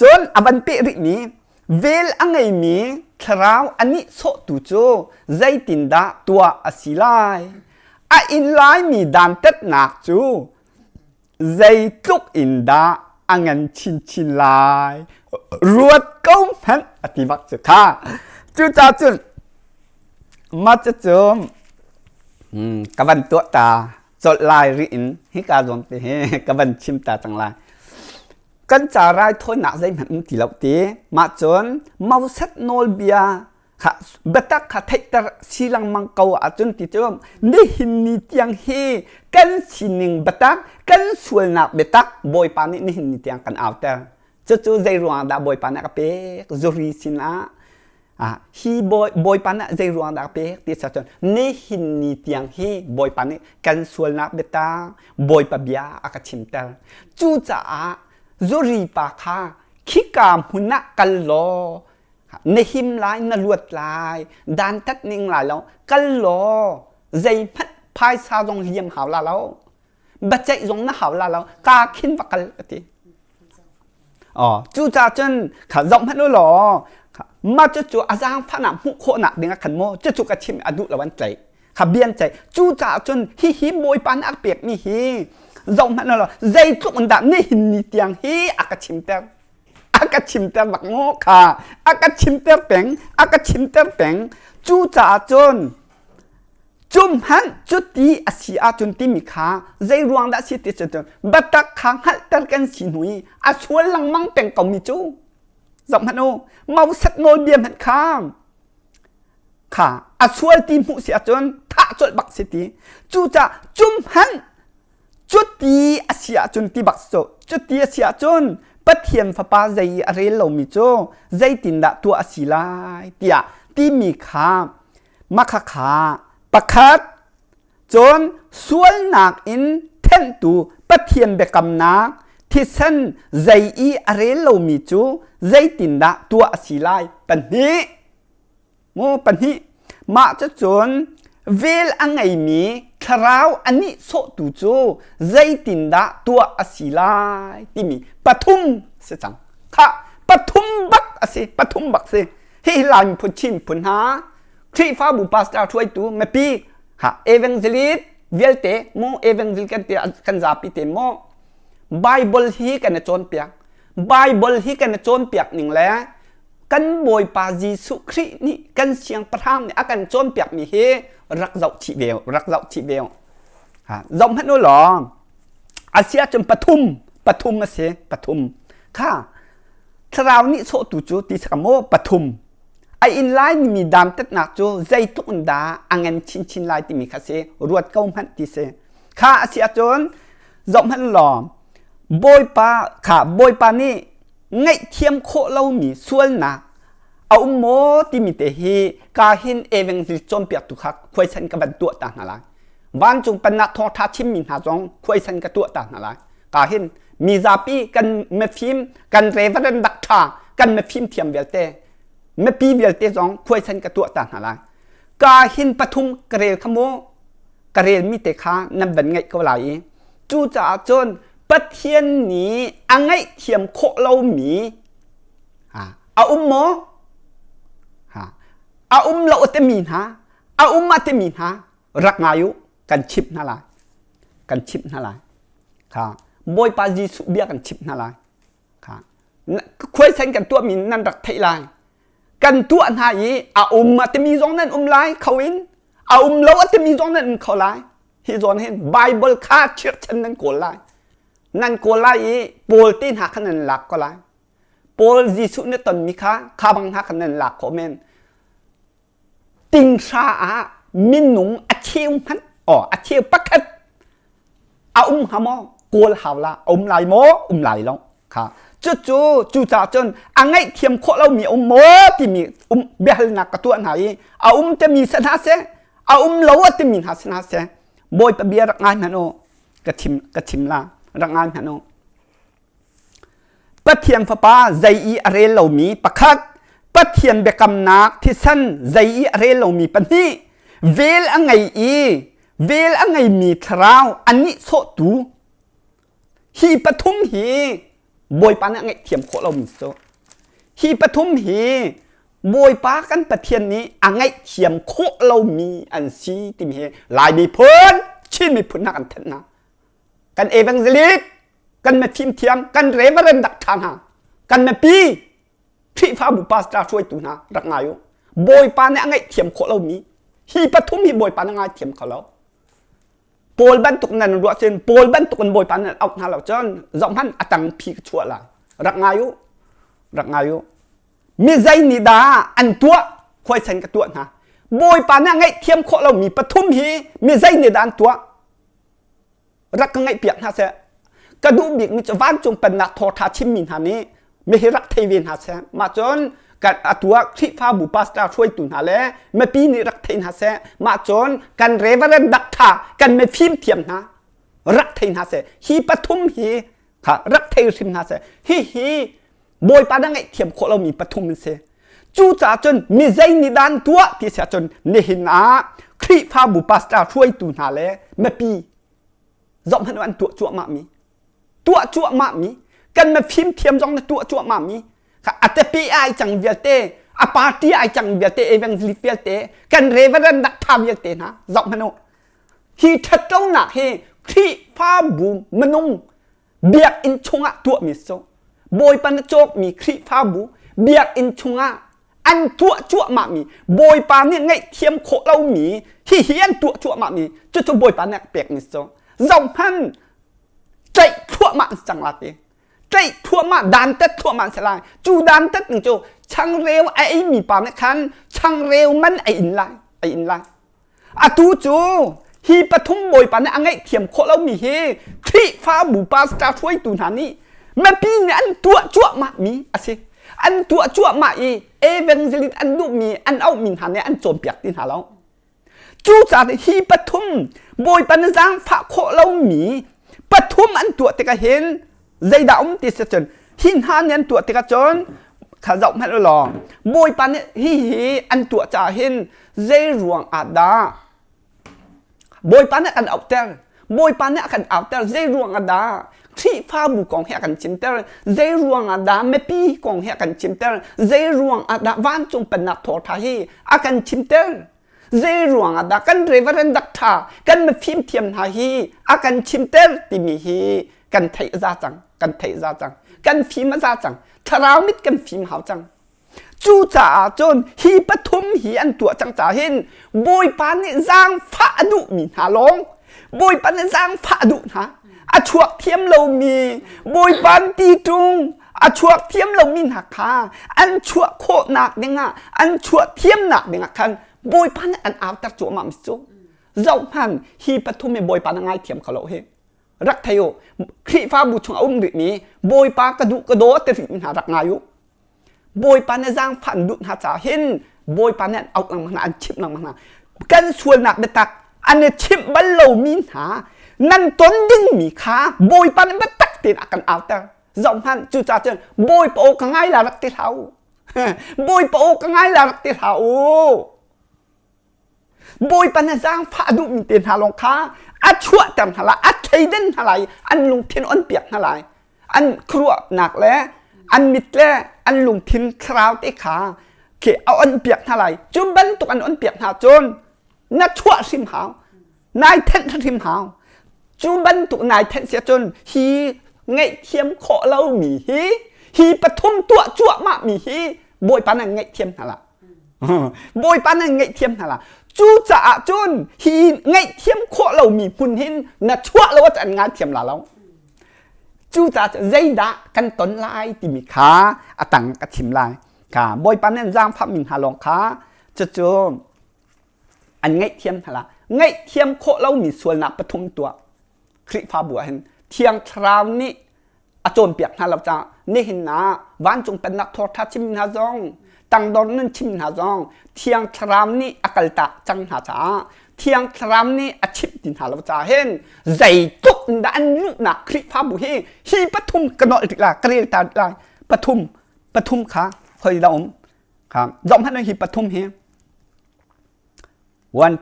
จนอบันเปริมีเวลอังไงมีคราวอันนี้โซตูโจใจตินดาตัวสิไลอินไลมีดานเต็ดนักจูใจตุกอินดาอังันชินลายรวดก้มพันอธิบักจุค่ะจุจ่าจุนมาจะจมกับวันตัวตาจดลายรินฮิกาจมไปกับวันชิมตาจังลายกันจ่าไรโทษหนักใจมันตีเหล่าตีมาจนเมาสัตโนลเบียค่ะเบตักค่ะเทตสีลังมังเกาอาจนติจมได้หินนิตยังเฮกันสินิงเบตักกันส่วนนักเบตักบอยปานี่นี่หินนิตยังกันเอาแต่จู่ใจรวงดาบอยปานักเป๊กจุรีสินะฮีบอยปานักใจรวงดาเป๊กที่สัจจนี่หินนิตยังเฮบอยปานี่กันส่วนนักเบตักบอยปาเบียอากาชิมแต่จู่จ่าจุรีปาค่ะขี้กามหุ่นนักกันโลในหิมลายนลวดลายดานทัดนิ่งลายแล้วกันโลใจพัดพายซาจงเลียมหาวลาแล้วบัจใจจงน่าหาวลาแล้วกาขินวักกันทีจู่จ่าจนขาจงพัดนู้หรอมาจู่อาจารย์พนักมุขโคนักดึงขันโมจู่กระชิมอดุละวันใจขับเบียนใจจู่จ่าจนฮิบอยปานอักเปียกมีฮิจงพัดนู้หรอใจทุกอันดานี่หินนิตยังฮิอากาชิมเตออากาชิมเตอบักโง่ค่ะอากาชิมเตอแปงจู่จ่าจน chum han chuti asia chun ti mi kha zai ruang da si ti chun batak khang hal tar kan sinui a chuan lang mang peng kom mi chu zom han o mau sat ngol biam han kham kha a chuan ti mu sia chun tha chol bak si ti chu cha chum han chuti asia chun ti bak so chuti asia chun pathiam fa pa zai a re lo mi chu zai tin da tu asilai tia ti mi kha ma kha kha pakhat chon sual nak in then tu pathiam be kam nak thi san zai i are lo mi chu zai tin da tu asilai pan hi mo pan hi ma cha chon vel angai mi tharau ani so tu chu zai tin da tu asilai ti mi pathum se chang kha pathum bak ase pathum bak se hi lan phun chim phun ha khi pha bu pastor thuai tu me pi ha evangelist velte mo evangelist kan za pi te mo bible hi kan chon piak bible hi kan chon piak ning le kan boy pa jisu khri ni kan siang prang ni akan chon piak mi he rak zau chi bel ha zom hat no lo asia chum pathum ase pathum kha thrau ni so tu chu ti sakamo pathum ai in line mi dam tat nak chu zai tu da angen chin lai ti mi kha se ruat kaum han ti se kha asia chon zom han lo boy pa ni ngai thiam kho lo mi sual na au mo ti mi te hi ka hin evangelist chom piak tu khak khoi san ka ban tu ta na la van chung pan na tho tha chim min ha jong khoi san ka tu ta na la ka hin mi za pi kan me phim kan reverend dak tha kan me phim thiam velte me pi velte jong khoi san ka tu ta na la ka hin pathum karel khamo karel mi te kha nam ban ngai ko lai chu cha chon pathian ni angai thiam kho lo mi ha mo ha lo te min ha ma te min ha rak ngayu kan chip na la kha boy pa jisu bia kan chip na la kha khoi san kan tu min nan rak thai lai kan tu an ha yi ma te mi jong nan lai khawin lo te mi jong nan kho lai hi zon hen bible kha chir chen nan ko lai nan ko lai pol tin ha khanan lak ko lai pol jisu ne ton mi kha bang ha khanan lak ko men ting sha min nung a chiu han a chiu pakhat ha mo kol hawla lai mo lai long kha chu cha chon angai thiam kho lo mi mo ti mi behal na ka tu an hai te mi san ha se lo te mi ha san ha se boy pa bia rak ngai hano ka chim la rak ngai hano pathiam fa pa zai i are lo mi pakhat pathiam be kam nak thi san zai i are lo mi pan hi vel angai mi thrau ani so tu hi pathum hi boy pa na ngai thiam kho lo mi so hi pathum hi boy pa kan pathian ni angai thiam kho lo mi an si ti mi he lai bi phun chin mi phun na kan then na kan evangelist kan me phim thiam kan reverend dak thang ha kan me pi thi fa bu pastor choi tu na rak ngayo boy pa na ngai thiam kho lo mi hi pathum hi boy pa na ngai thiam kho lo pol ban tuk nan ro chen pol ban tuk boy pan au na lo chon zong han atang phi chua la rak ngayo mi zai ni da an tua khoi san ka tua na boy pan na ngai thiam kho lo mi pathum hi mi zai ni da an tua rak ka ngai piak na se ka du bik mi van chung pan na tho tha chim min ha ni mi hi rak thei win ha se ma chon kan atua khi fa bu pastor choi tu na le me pi ni rak thein ha se ma chon kan reverend dak tha kan me phim thiam na rak thein ha se hi pathum hi kha rak thei sim ha se hi boy pa da ngai thiam kho lo mi pathum se chu cha chon mi zai ni dan tua ti sa chon ni hin a khi fa bu pastor choi tu na le me pi zom han an tu chu ma mi kan me phim thiam jong na tu chu ma mi ate pi ai chẳng viete party ai chẳng viete evangelist viete kan reverend dak tham viete na giọng hano hi thật lâu nạc he khi pha bu manung biak in chunga tu mi so boy pan chok mi khi pha bu biak in chunga อันตัวจั่วมามีบอยปานเนี่ยไงเทียมโคเรามีที่เฮียนตัวจั่วมามีจุดบอยปานเนี่ยเปียกมิสโซเราพันใจทั่วมาจังหวัดเองใจทั่วมาดันเต็ดทั่วมาสลายจูดันเต็ดหนึ่งจูช่างเร็วไอ้มีปานเนี่ยคันช่างเร็วมันไอ้อินไลอะตูจูฮีปทุมบอยปานเนี่ยไงเทียมโคเรามีเฮที่ฟ้าบูปาสตาช่วยตูนานี่แม่พี่เนี่ยอันตัวจั่วมามีอะสิอันตัวจั่วมาอีเอเวนเจลิตอันดูมีอันเอามินหันเนี่ยอันโจมเปียกตินหาเราจูจ่าฮีปทุมบอยปันจางฝากโคเรามีปทุมอันตัวเตกเห็นใจดาวติดจนหินหาเนี่ยตัวเตกจนข้าเจ้าไม่รู้หรอบอยปันเนี่ยฮีอันตัวจ่าเห็นใจรวงอาดาบอยปันเนี่ยอันเอาแต่บอยปันเนี่ยอันเอาแต่ใจรวงอาดาที่ฟ้าบุกองเฮกันจิมเตอร์ใจรวงอาดาไม่ปีกองเฮกันจิมเตอร์ใจรวงอาดาวันจงเป็นนักโทษทาฮีอากันจิมเตอร์ใจรวงอาดากันเรเวอเรนดักทากันมาฟิล์มเทียมทาฮีอากันจิมเตอร์ติมีฮีกันไทยซาจังกันฟิล์มซาจังทาราวมิดกันฟิล์มหาวจังจูจ่าจนฮีปทุมฮีอันตัวจังจ่าเห็นบอยปานนี่จางฟ้าดุมีหาลงบอยปานนี่จางฟ้าดุนะอาชวกเทียมเรามีบอยปันตีตรงอาชวกเทียมเรามีหักขาอันชวกโคหนักเนี่ยงอันชวกเทียมหนักเนี่ยคันบอยปันอันเอาตัดจั่วมามิจูเจ้าพันฮีปทุมมีบอยปันง่ายเทียมเขาเราเฮรักไทยโอขี้ฟ้าบุชงอุ้มดิมีบอยปากระดุกระโดดแต่ถึงหารักงายุบอยปันเนี่ยจางพันดุหาจ่าเห็นบอยปันเนี่ยเอาหลังมาอันชิบหลังมากันส่วนหนักเด็ดตักอันเนี่ยชิบบัลเรามีหานั่นต้นดึงมีขาบอยปันไม่ตักติดอากันเอาแต่จอมพันจู่จ่าเจอบอยปโอก็ง่ายละรักติเท้าบอยปโอก็ง่ายละรักติเท้าบอยปันเนี่ยจางฟ้าดุมีเตียนหาลงขาอัดชั่วจำหาละอัดไทยเด่นหาไรอันลุงทินอันเปียกหาไรอันครัวหนักแล้วอันมิดแล้วอันลุงทินคราวติขาเขเอาอันเปียกหาไรจุ่มบันตุกอันเปียกหาจนนัดชั่วริมหาวนายเทนริมหาวจูบันตุนายเทนเสียจนฮีไงเทียมขอเรามีฮีปทุมตัวจั่วมามีฮีบอยปันไงเทียมหาละบอยปันไงเทียมหาละจูจ่าจนฮีไงเทียมขอเรามีปุ่นหินนัดชั่วเราว่าจะงานเทียมละเราจูจ่าจะใจดะกันต้นลายติมีขาอตังกระถิ่มลายค่ะบอยปันเนี่ยจางพับมินหาลองขาจะจนอันไงเทียมหาละไงเทียมโคเรามีส่วนหนักปทุมตัวคลิฟ้าบัวเห็นเทียงคราวนี้อาโจนเปียกหาเราจะนี่เห็นนะวันจงเป็นนักโทษทัชิมหาจงตังดอนนั่นชิมหาจงเทียงคราวนี้อากาลตะจังหาจ้าเทียงคราวนี้อาชิบดินหาเราจะเห็นใจตุกดันลุกหนักคลิฟ้าบัวฮีปทุมกระโดดอีกละกระเรียตาลายปทุมค่ะคอยดมครับดมให้ในฮีปทุมเฮ1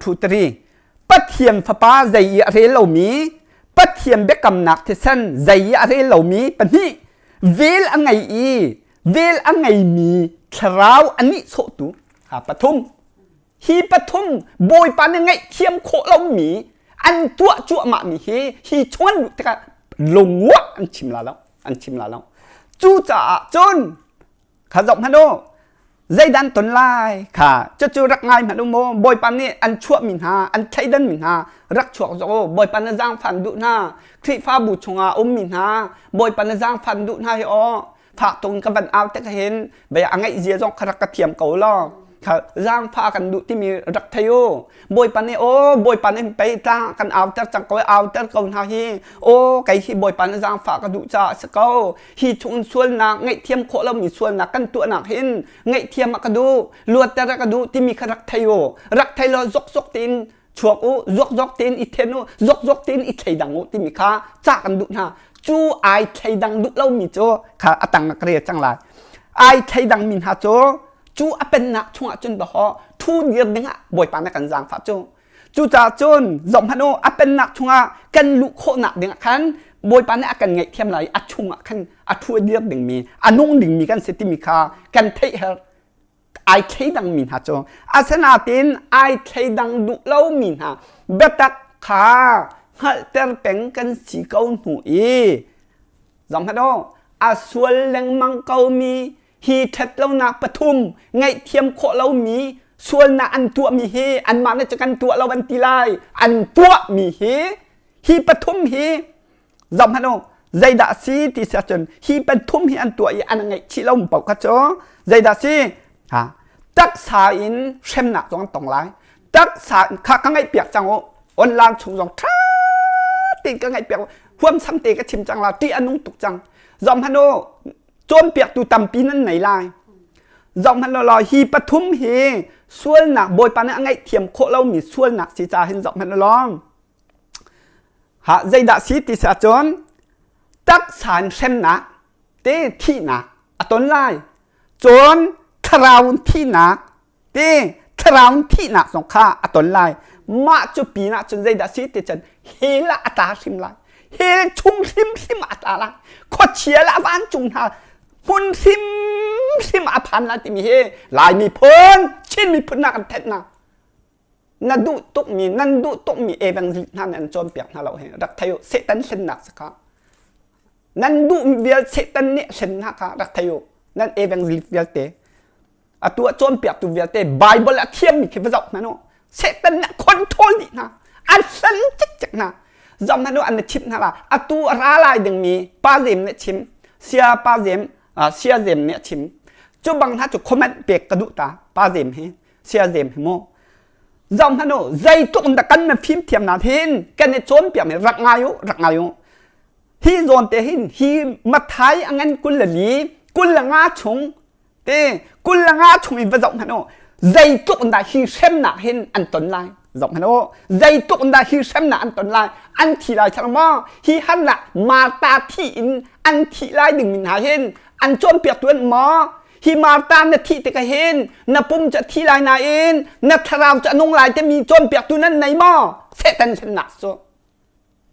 2 3ปัดเทียมฟ้าใจอะไรเรามีปัดเทียมเบกำหนักที่สั้นใจอะไรเรามีปัญหาเวลอันไงเวลอันไงมีคราวอันนี้โสตุปทุมฮีปทุมบอยปันยังไงเทียมโคเรามีอันตัวจั่วมามีฮีชวนแต่ก็ลงวะอันชิมลาแล้วจู่จ่าจนข้าจบฮันโนใจดันต้นลายค่ะจู่รักง่ายมาดูโมบอยปันนี่อันชั่วมินหาอันไทยดันมินหารักชั่วโจบอยปันจางฟันดุหน้าคลิฟ้าบุชงอามินหาบอยปันจางฟันดุหน้าให้ฝากตรงกับวันเอาแต่เห็นใบอังไงเจียจงครักกระเทียมเก่าล่อค่ะจางพากันดุที่มีรักไทยบอยปันนี่บอยปันนี่ไปจ้างกันเอาแต่จังก็เอาแต่เก่าหน้าฮีไก่ที่บอยปันจางฝากกันดุจ่าสเก่าฮีชงส่วนหนักไงเทียมโคเรามีส่วนหนักกันตัวหนักเห็นไงเทียมมากระดูลวดแต่กระดูที่มีรักไทยรักไทยเราซกตีนชัวกูซกตีนอีเทนูซกตีนอีไทยดังที่มีค่าจากกันดุนะจูไอไทยดังดุเรามีโจค่ะอตังนักเรียนจังไรไอไทยดังมีหาโจจูเป็นนักช่วงจนบ่ฮอทูเดียร์ดึงบอยปานกันจางฟ้าจูจ่าจนจอมพโนเป็นนักช่วงกันลุโคหนักดึงคันบอยปานกันไงเทียมไรช่วงคันทูเดียร์ดึงมีนุ่งดึงมีกันเซติมีค่ากันเทเฮไอไทยดังมีหาโจอาสนาตินไอไทยดังดุเรามีหาเบตักขาฮัลเตอร์เป็นกันสีเกาหนูจอมพโนส่วนแรงมังเกามี hi thật lâu nạc bật thum ngay thiêm khổ lâu mì xuân na ăn tua mì hi ăn mà nó cho ăn tua lâu ăn tì lai ăn tua mì hi bật thum hi dòng hả dây đã xí thì sẽ chuẩn hi bật thum hi ăn tua hi ăn ngay chỉ lâu một bọc cá chó dây đã xí hả tất xa in xem nạc trong tổng lái tất xa khá các ngay biạc chẳng ô ôn lan chung dòng trá tình các ngay biạc huâm xăm tê cái chìm chẳng là tuy ăn nung tục chẳng dòng hả chôn biạc tụ tầm pí nân này lại dòng hẳn là hi bát thum hi xuân nạc bồi pan ngay thiềm khổ lâu mi xuân nạc chỉ trả hình dòng hẳn là hạ dây đã xí thì sẽ chốn tắc sản xem nạc tế thị nạc à tốn lại chốn thảo thị nạc tế thảo thị nạc dòng khá à tốn lại mà cho bí nạc chốn dây đã xí thì chân hi là à ta xìm lại hi chung xìm à ta lại khó chia là ván chung hà phun xìm à pan là tìm hi lại mi phun chín mi phun nạc ăn thét nào năn đủ tụng mi evangel han ăn chôn biếc hà lậu hè đặc thay sẽ tấn sinh nạc sắc năn đủ việc sẽ tấn nệ sinh nạc đặc thay năn evangel việc tế à tua chôn biếc tu việc tế Bible là thiêm mi cái dọc mà nó sẽ tấn nạc control đi na ăn sân chắc na dòng nó ăn chim na là à tu ra lại đừng mi ba dìm nệ chim xia ba dìm xia dìm nệ chim cho bằng ha cho comment biếc cái đủ ta ba dìm he xia dìm he mo dòng hả dây tụng đã cắn mà phim thiềm nào hin cái này trốn biếc này rắc ngay yo hi dồn te hin hi mặt thái anh ăn cún là lý cún là ngã chúng te cún là ngã chúng mình vẫn dòng hả dây tụng đã hi xem nạc hin ăn tuần lại dòng hả dây tụng đã hi xem nạc ăn tuần lại ăn thì lại chẳng mà hi hắn là mà ta thị ăn thì lại đừng mình hả hin ăn trốn biếc tuần mà hi mà ta nè thị cái hin nè pumจะthị lại na in nè thảoจะnung lạiจะมีtrốn biếc tuầnนั้นไหนmà sẽ tan xem nạc số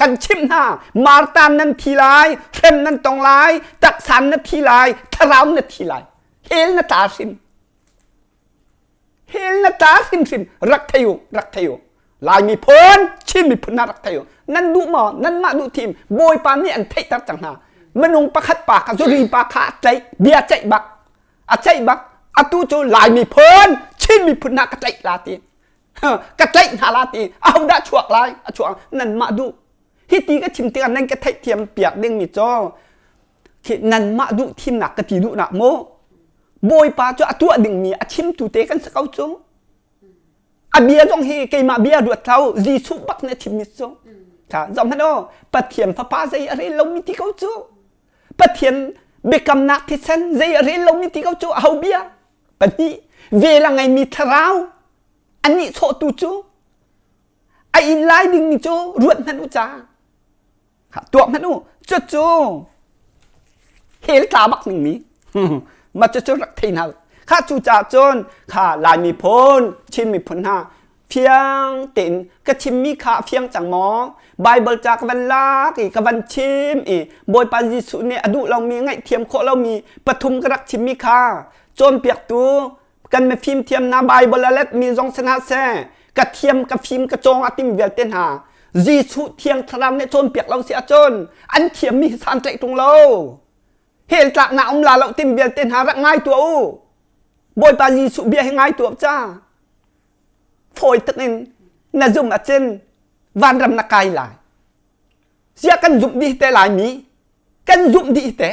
กันชิมนะมาตามนั้นทีไรเข้มนั้นตรงไรตักสันนั้นทีไรทะเลาะนั้นทีไรเฮลนั้นตาซิมซิมรักเทยุลายมีพ้นชิมมีพ้นน่ารักเทยุนั่นดูหมอนั่นมาดูทีมโบยปานนี่อันเทตักจังหามันงประคัดปากจุรีปากขาใจเบียใจบักใจบักตู้โจลายมีพ้นชิมมีพ้นน่ากระใจลาตีกระใจหาลาตีเอาได้ฉวกลายฉวกนั่นมาดูที่ตีก็ชิมตีกันนั่นก็ไทยเทียมเปียกเด้งมีจ้อที่นั่นมาดูทีมหนักก็ตีดูหนักโมโบยปลาจ้าตัวดึงมีชิมตูเตกันสักเอาจ้อเบียจงเฮเกมาเบียดูดเท้าจีสุบักเนี่ยชิมมีจ้อค่ะจำให้ดูปะเทียมฟ้าป้าใจอะไรเรามีที่เขาจ้อปะเทียมเบกำนักที่เส้นใจอะไรเรามีที่เขาจ้อเอาเบียปะนี้เวลาไงมีทราวอันนี้โชตูจ้อไอ้ไล่ดึงมีจ้อรวดนั่นอุจ้าตัวมันนู่จู่เฮลตาบักหนึ่งมีมาจู่รักทีน่าข้าจู่จ่าจนข้าลายมีพ้นชิมมีพ้นหาเพียงตินก็ชิมมีข้าเพียงจังหมอไบเบิลจากวันลากอีกวันชิมอีบอยปาจิสุเนี่ยอดุเรามีไงเทียมโคเรามีปฐุมกระดักชิมมีข้าจนเปียกตัวกันไม่ฟิล์มเทียมนาไบเบิลและมีจงชนะแซ่กระเทียมกระฟิล์มกระจงอาติมเวลเต้นหาจีสุเทียงทรามเนี่ยจนเปียกเราเสียจนอันเทียมมีสารใจตรงเราเห็นจากหน้าอมลาเราติมเบียเต้นหารักง่ายตัวบอยปาจีสุเบียให้ง่ายตัวจ้าโฟยตึกนินน่าจุ่มอาเจนวันรำนักไกลายเสียกันจุ่มดีแต่หลายมีกันจุ่มดีแต่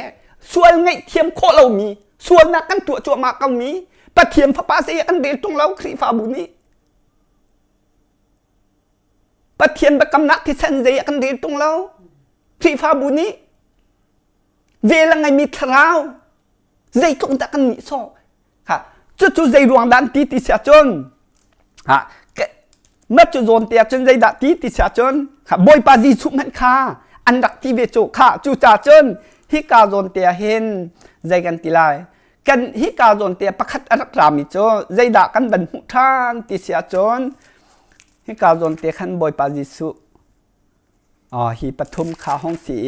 ส่วนไงเทียมโคเรามีส่วนนักกันตัวจั่วมาเกามีปะเทียมพระป้าเสียอันเดียตรงเราครีฟาบุนีปะเทียนประกำนักที่เส้นใจกันดีตรงเราที่ฟ้าบุนี้เวลาไงมีทราวใจก็จะกันมีโซ่ค่ะจู่ใจดวงดันตีติเสียจนค่ะเมื่อจู่โจนเตียจนใจดัดตีติเสียจนค่ะบอยปาจีสุมันค่ะอันดักที่เวจูค่ะจู่จ่าจนฮิกาโจนเตียเห็นใจกันตีลายกันฮิกาโจนเตียประคัดรักรามิโจใจดักกันดันหุทานติเสียจนฮิกาโจนเตะขันบอยปาจิสุฮิปฐุมขาห้องสี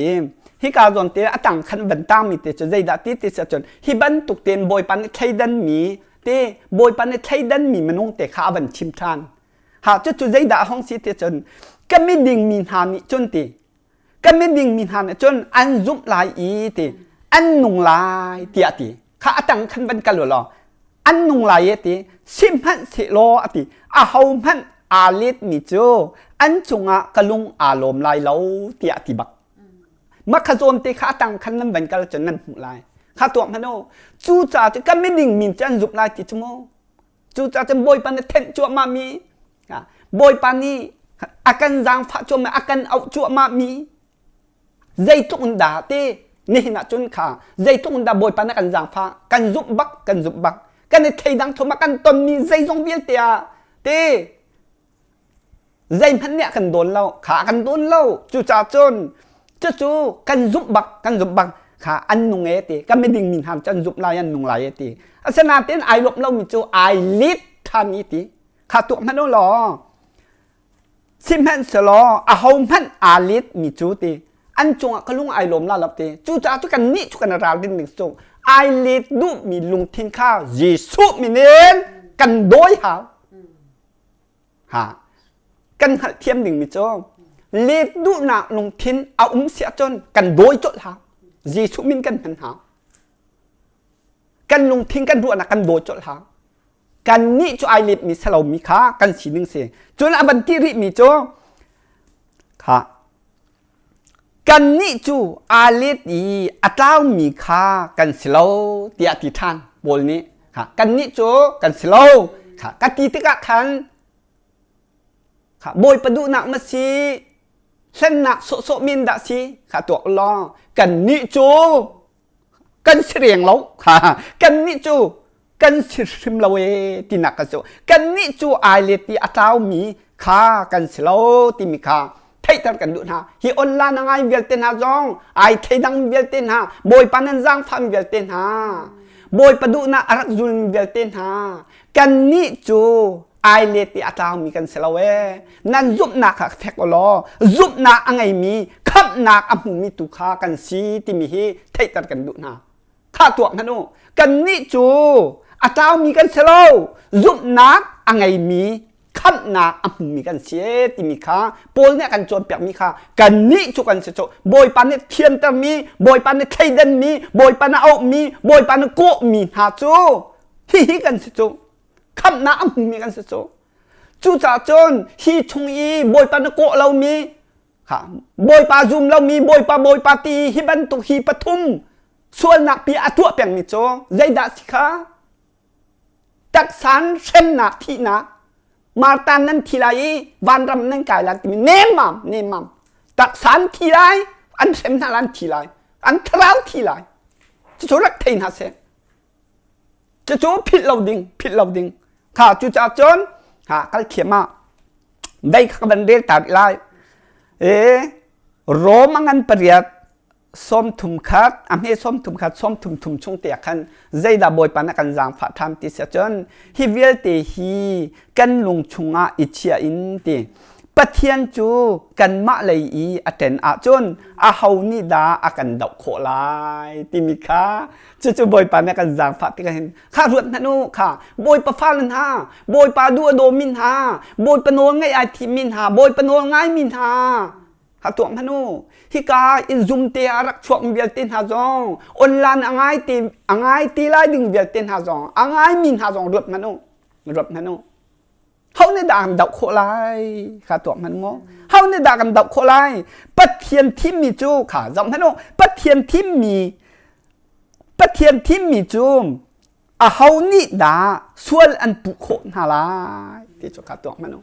ฮิกาโจนเตะตั้งขันบันตั้งมีเตะจนใจดัดตีเตะจนฮิบันตุกเตียนบอยปันไทยดันมีเตะบอยปันไทยดันมีมันงเตะขาบันชิมทานหากจุดใจดัดห้องสีเตะจนก็ไม่ดิ่งมีหานิจนเตะก็ไม่ดิ่งมีหานิจนอันจุบลายอีเตะอันนุ่งลายเตียตี ข้าตังขันบันกันหรออันนุ่งลายตีซิมหันสิโลอติอาเฮาหันอาลิดมิจูอันจงอะกะลุงอาลมลายเล่าตีอติบักมักขจมตีข้าตังขันนั้นบันกันจนนั้นหุลายข้าตัวมันโนจูจ่าจะกันไม่ดิ่งมินจันจุบลายติจโมจูจ่าจะบอยปันเทนจัวมามีบอยปันนี้อากันจางฟ้าจัวมาอากันเอาจัวมามีใจตุนดาเต้นี่นะจนขาใจตุนดาบอยปันกันจางฟ้ากันจุบบักกันในไทยดังทมากันตอนนี้ใจจงเบียเตียเต้ใจมันเนี่ยกันโดนเราขากันโดนเราจูจ่าจนจู่กันจุบบักขาอันนุ่งเตีกันไม่ดิ่งมินหามจันจุบลายอันนุ่งลายเตีอาสนาเต้นไอลบเรามีจูไอลิดทานี้ตีขาตัวมันโนหรอซิมฮันสลออาเฮามันอาลิดมีจูตีอันจงก็ลุงไอลมลาลับตีจูจ่าจุกันนี่จุกันราวดินหนึ่งจงไอลิดดูมีลุงทิ้งข้าวเยซูมีเน้นกันโดยหากันหัดเทียมหนึ่งมีจงลิดดูหนักลุงทิ้งเอาเสียจนกันโดยจดหาเยซูมินกันหันหากันลุงทิ้งกันดูหนักกันโดยจดหากันนี่จูไอลิดมีสลามีขากันสีหนึ่งเสียจนอบันติริมีจงค่ะกันนี่จูอาลิดอีอัตรามีค่ากันสิโลตีอธิษฐานบนนี้ค่ะกันนี่จูกันสิโลค่ะกติติกะขันค่ะบอยประดูนักมาซีเส้นนักโซมินดักซีค่ะตัวรอกันนี่จูกันเสียงเราค่ะกันนี่จูกันสิมเราตีนักกันจูกันนี่จูอาลิดอีอัตรามีค่ากันสิโลตีมีค่าไทยตันกันดูนะฮีออนไลน์นังไอเวลเตนฮาจงไอไทยดังเวลเตนฮาบอยปานันจังฟังเวลเตนฮาบอยประดูนะอารักจุนเวลเตนฮากันนี่จูไอเลติอาตามีกันเสลาเวนั่นจุบนักแทกลอจุบนักอังไงมีขับนักอมุมีตุขากันสีที่มีฮีไทยตันกันดูนะข้าตัวนั่นโนกันนี่จูอาตามีกันเสลาจุบนักอังไงมีขับนักอมุมีกันเสียที่มีข้าโพลเนี่ยกันจนเปียกมีข้ากันนี่จุกันเสียจบอยปันเนี่ยเทียนตามีบอยปันเนี่ยไทยดันมีบอยปันเนี่ยเอามีบอยปันเนี่ยโกมีหาจูฮีกันเสียจขับนักอมุมีกันเสียจูจ่าจนฮีชงอีบอยปันเนี่ยโกเรามีค่ะบอยปาจุมเรามีบอยปาตีฮิบันตุฮีปทุมส่วนนักปีอาตัวเปียงมีโจใจดัสิข้าตักสันเช่นนักที่นักมาตันนั้นทีไรวันรำนั้นกายลันติมีเนมัมตักสันทีไรอันเซมนาลันทีไรอันทราวทีไรจะโจรักเทนฮาเซจะโจผิดเราดิ่งข้าจูจ่าจนก็เขียนมาได้ขับบันเดลตัดไล่โรมังันเปรียดส้มถุมคัดอเมส้มถุมคัดส้มถุมชงเตียกันใจดาบอยปานักันจางฝาทำติเสียจนฮิเวลเตฮีกันลุงชงอาอิเชียอินตีปะเทียนจูกันมะเลยอีอเทนอาจนอาเฮานิดาอากันดอกโคลายติมิคาจู่บอยปานักันจางฝาติกันเห็นข้ารวดนันูค่ะบอยปะฟ้าลันฮาบอยปาดัวโดมินฮาบอยปะโนง่ายไอทิมินฮาบอยปะโนง่ายมินฮาหาตัวมันโนฮิกาอินซุมเตียรักชวกเบียลเตนฮาจงออนไลน์อังไงตีไล่ดึงเบียลเตนฮาจงอังไงมินฮาจงรบมันโนเขาในด่างดอกโคไลหาตัวมันโง่เขาในด่างดอกโคไลปัดเทียนทิมมีจูค่ะจำมันโนปัดเทียนทิมมีจูเขานี่ด่าส่วนอันปุโคหาไลที่จูขาตัวมันโน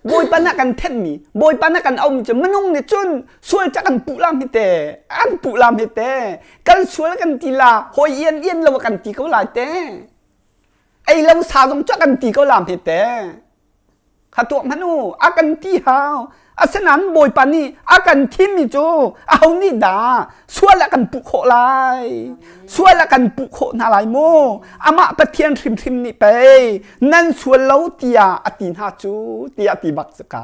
บอยปานักกันเทนมีบอยปานักกันเอามีจะมันงเนี่ยจนช่วยจักกันปุลามฮิเตอันปุลามฮิเตกันช่วยกันทีละหอยเย็นเรากันทีเขาหลายเตไอเราสาวต้องจักกันทีเขาลามฮิเตข้าตัวมันอูอากันทีหาวอาสนันบอยปานี่อากันทีมีจูเอานี่ด่าช่วยกันปุโคไลช่วยกันปุโคนาไลโมอามาปะเทียนทิมนี่ไปนั่นช่วยเราเตียอตินหาจูเตียอติบักสกา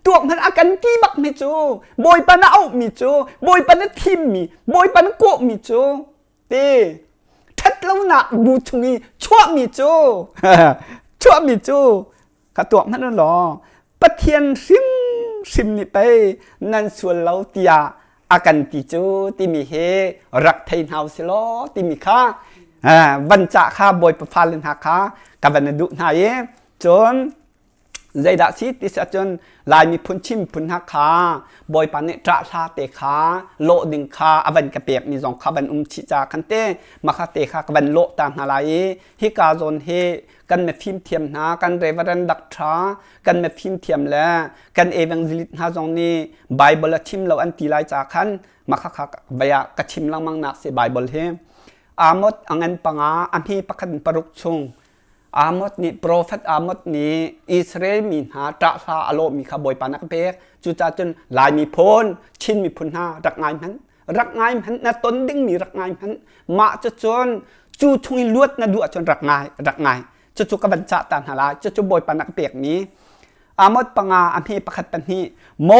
ตัวมันอากันทีบักมีจูบอยปานาเอามีจูบอยปานาทิมมีบอยปานาโกมีจูเต้ทัดเราหนักบูชงีชั่วมีจูชั่วมีจูข้าตัวมันนั่นหรอปะเทียนซิมนี่ไปนั่นส่วนเราเตียอากันติจูที่มีเฮรักไทยเฮาสิโลที่มีค่า วันจะข้าบอยประพาลินหักข้ากับวันดุนายจนใจดัชติสจนลายมีพุนชิมพุนหักขาบอยปานเนตระชาเตขาโลดิงขาอวันกระเปียกมีสองขาบันชิจาคันเตมาคาเตขากับวันโลตามหาลายฮิกาโซนเฮกันเมฟิมเทียมนากันเรวรันดักทรากันเมฟิมเทียมแล้วกันเอวังซิลิตนาจงนี้ไบเบิลชิมเราอันตีลายจากขันมาคาบยากระชิมลังมังนักเสไบเบิลเฮอามดอังเงินปังอาอันที่ประคันปรุกชงอามดนี่โปรเฟตอามดนี่อิสราเอลมีหาตราซาอโลมีขบอยปานักเบกจุจ่าจนลายมีพ้นชินมีพุนหารักง่ายมันนะต้นดิ้งมีรักง่ายมันมาจะจนจูช่วยลวดนะดูจนรักง่ายจะจุกบัญชาตานหาลายจะจุบอยปานักเบกนี้อามดปังอาอันที่ประคันปันนี้โม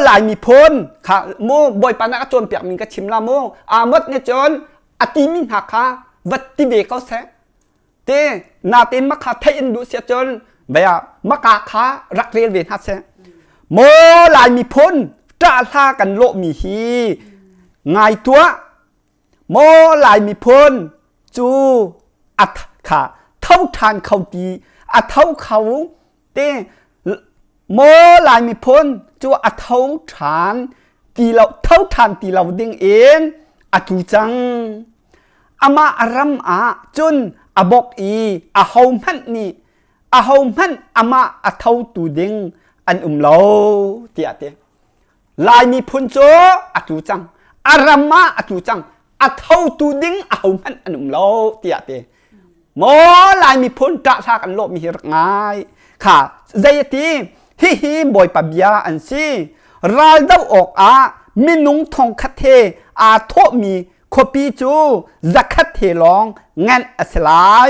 ลายมีพ้นค่ะโมบอยปานักจนเปียกมีกระชิมละโมอามดเนี่ยจนอติมินหักขาวัดติเบก็แสเตนาเตมักขาไทยอินดูเสียจนเบียมักขารักเรียนเวียนฮัสเซโมลายมีพ้นตราลากันโลมีฮีไงตัวโมลายมีพ้นจูอัดขาเท่าทานเขาดีอัดเท่าเขาเตโมลายมีพ้นจูอัดเท่าทานตีเราเท่าทานตีเราดิ้งเองอัดจูจังอามาอารมอาจุนอาบอกอีอาเฮามันนี่อาเฮามันอามาอาเท่าตูดิงอันโลเตียเตลายมีพุนโจอาจูจังอารมมาอาจูจังอาเท่าตูดิงอาเฮามันอันโลเตียเตโมลายมีพุนตระชากันโลมีรักง่ายค่ะใจตีฮิบอยปะเบียอันซีราดาวออกอามินุงทองคัดเทอาโทมีคบีจูจักรเทลองงันอัสลาย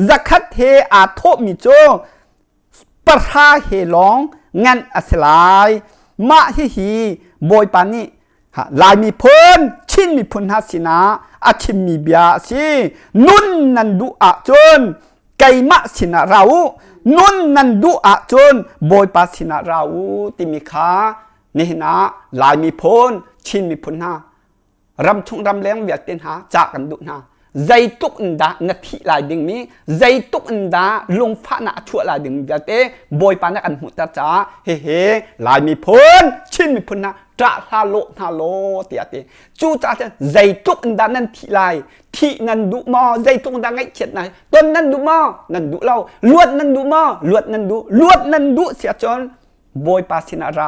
จักรเทอาโทมิจูปะราเฮลองงันอัสลายมาฮิบอยปานี่ลายมีพ้นชินมีพ้นฮัสินาอาชิมมีเบียสินุนนันดูอาจนไกมะสินาเรานุนนันดูอาจนบอยปาสินาเราติมิคานี่นะลายมีพ้นชินมีพ้นฮารำชงรำแรงเวียดเต็นหาจากกันดุนาใจตุกอันดานาทีลายดึงมีใจตุกอันดาลงฟ้าหน้าชั่วลายดึงเวียดเต้บอยปานักอันหุตจ้าเฮ้ลายมีพ้นชินมีพ้นนะจ้าฮาโลเตียเต้จูจ้าจะใจตุกอันดานั่นทีลายที่นั่นดุมอใจตุกอันดาไงเฉียดไหนต้นนั่นดุมอนั่นดุเราลวดนั่นดุมอลวดนั่นดุเสียจนบอยปาสินาเรา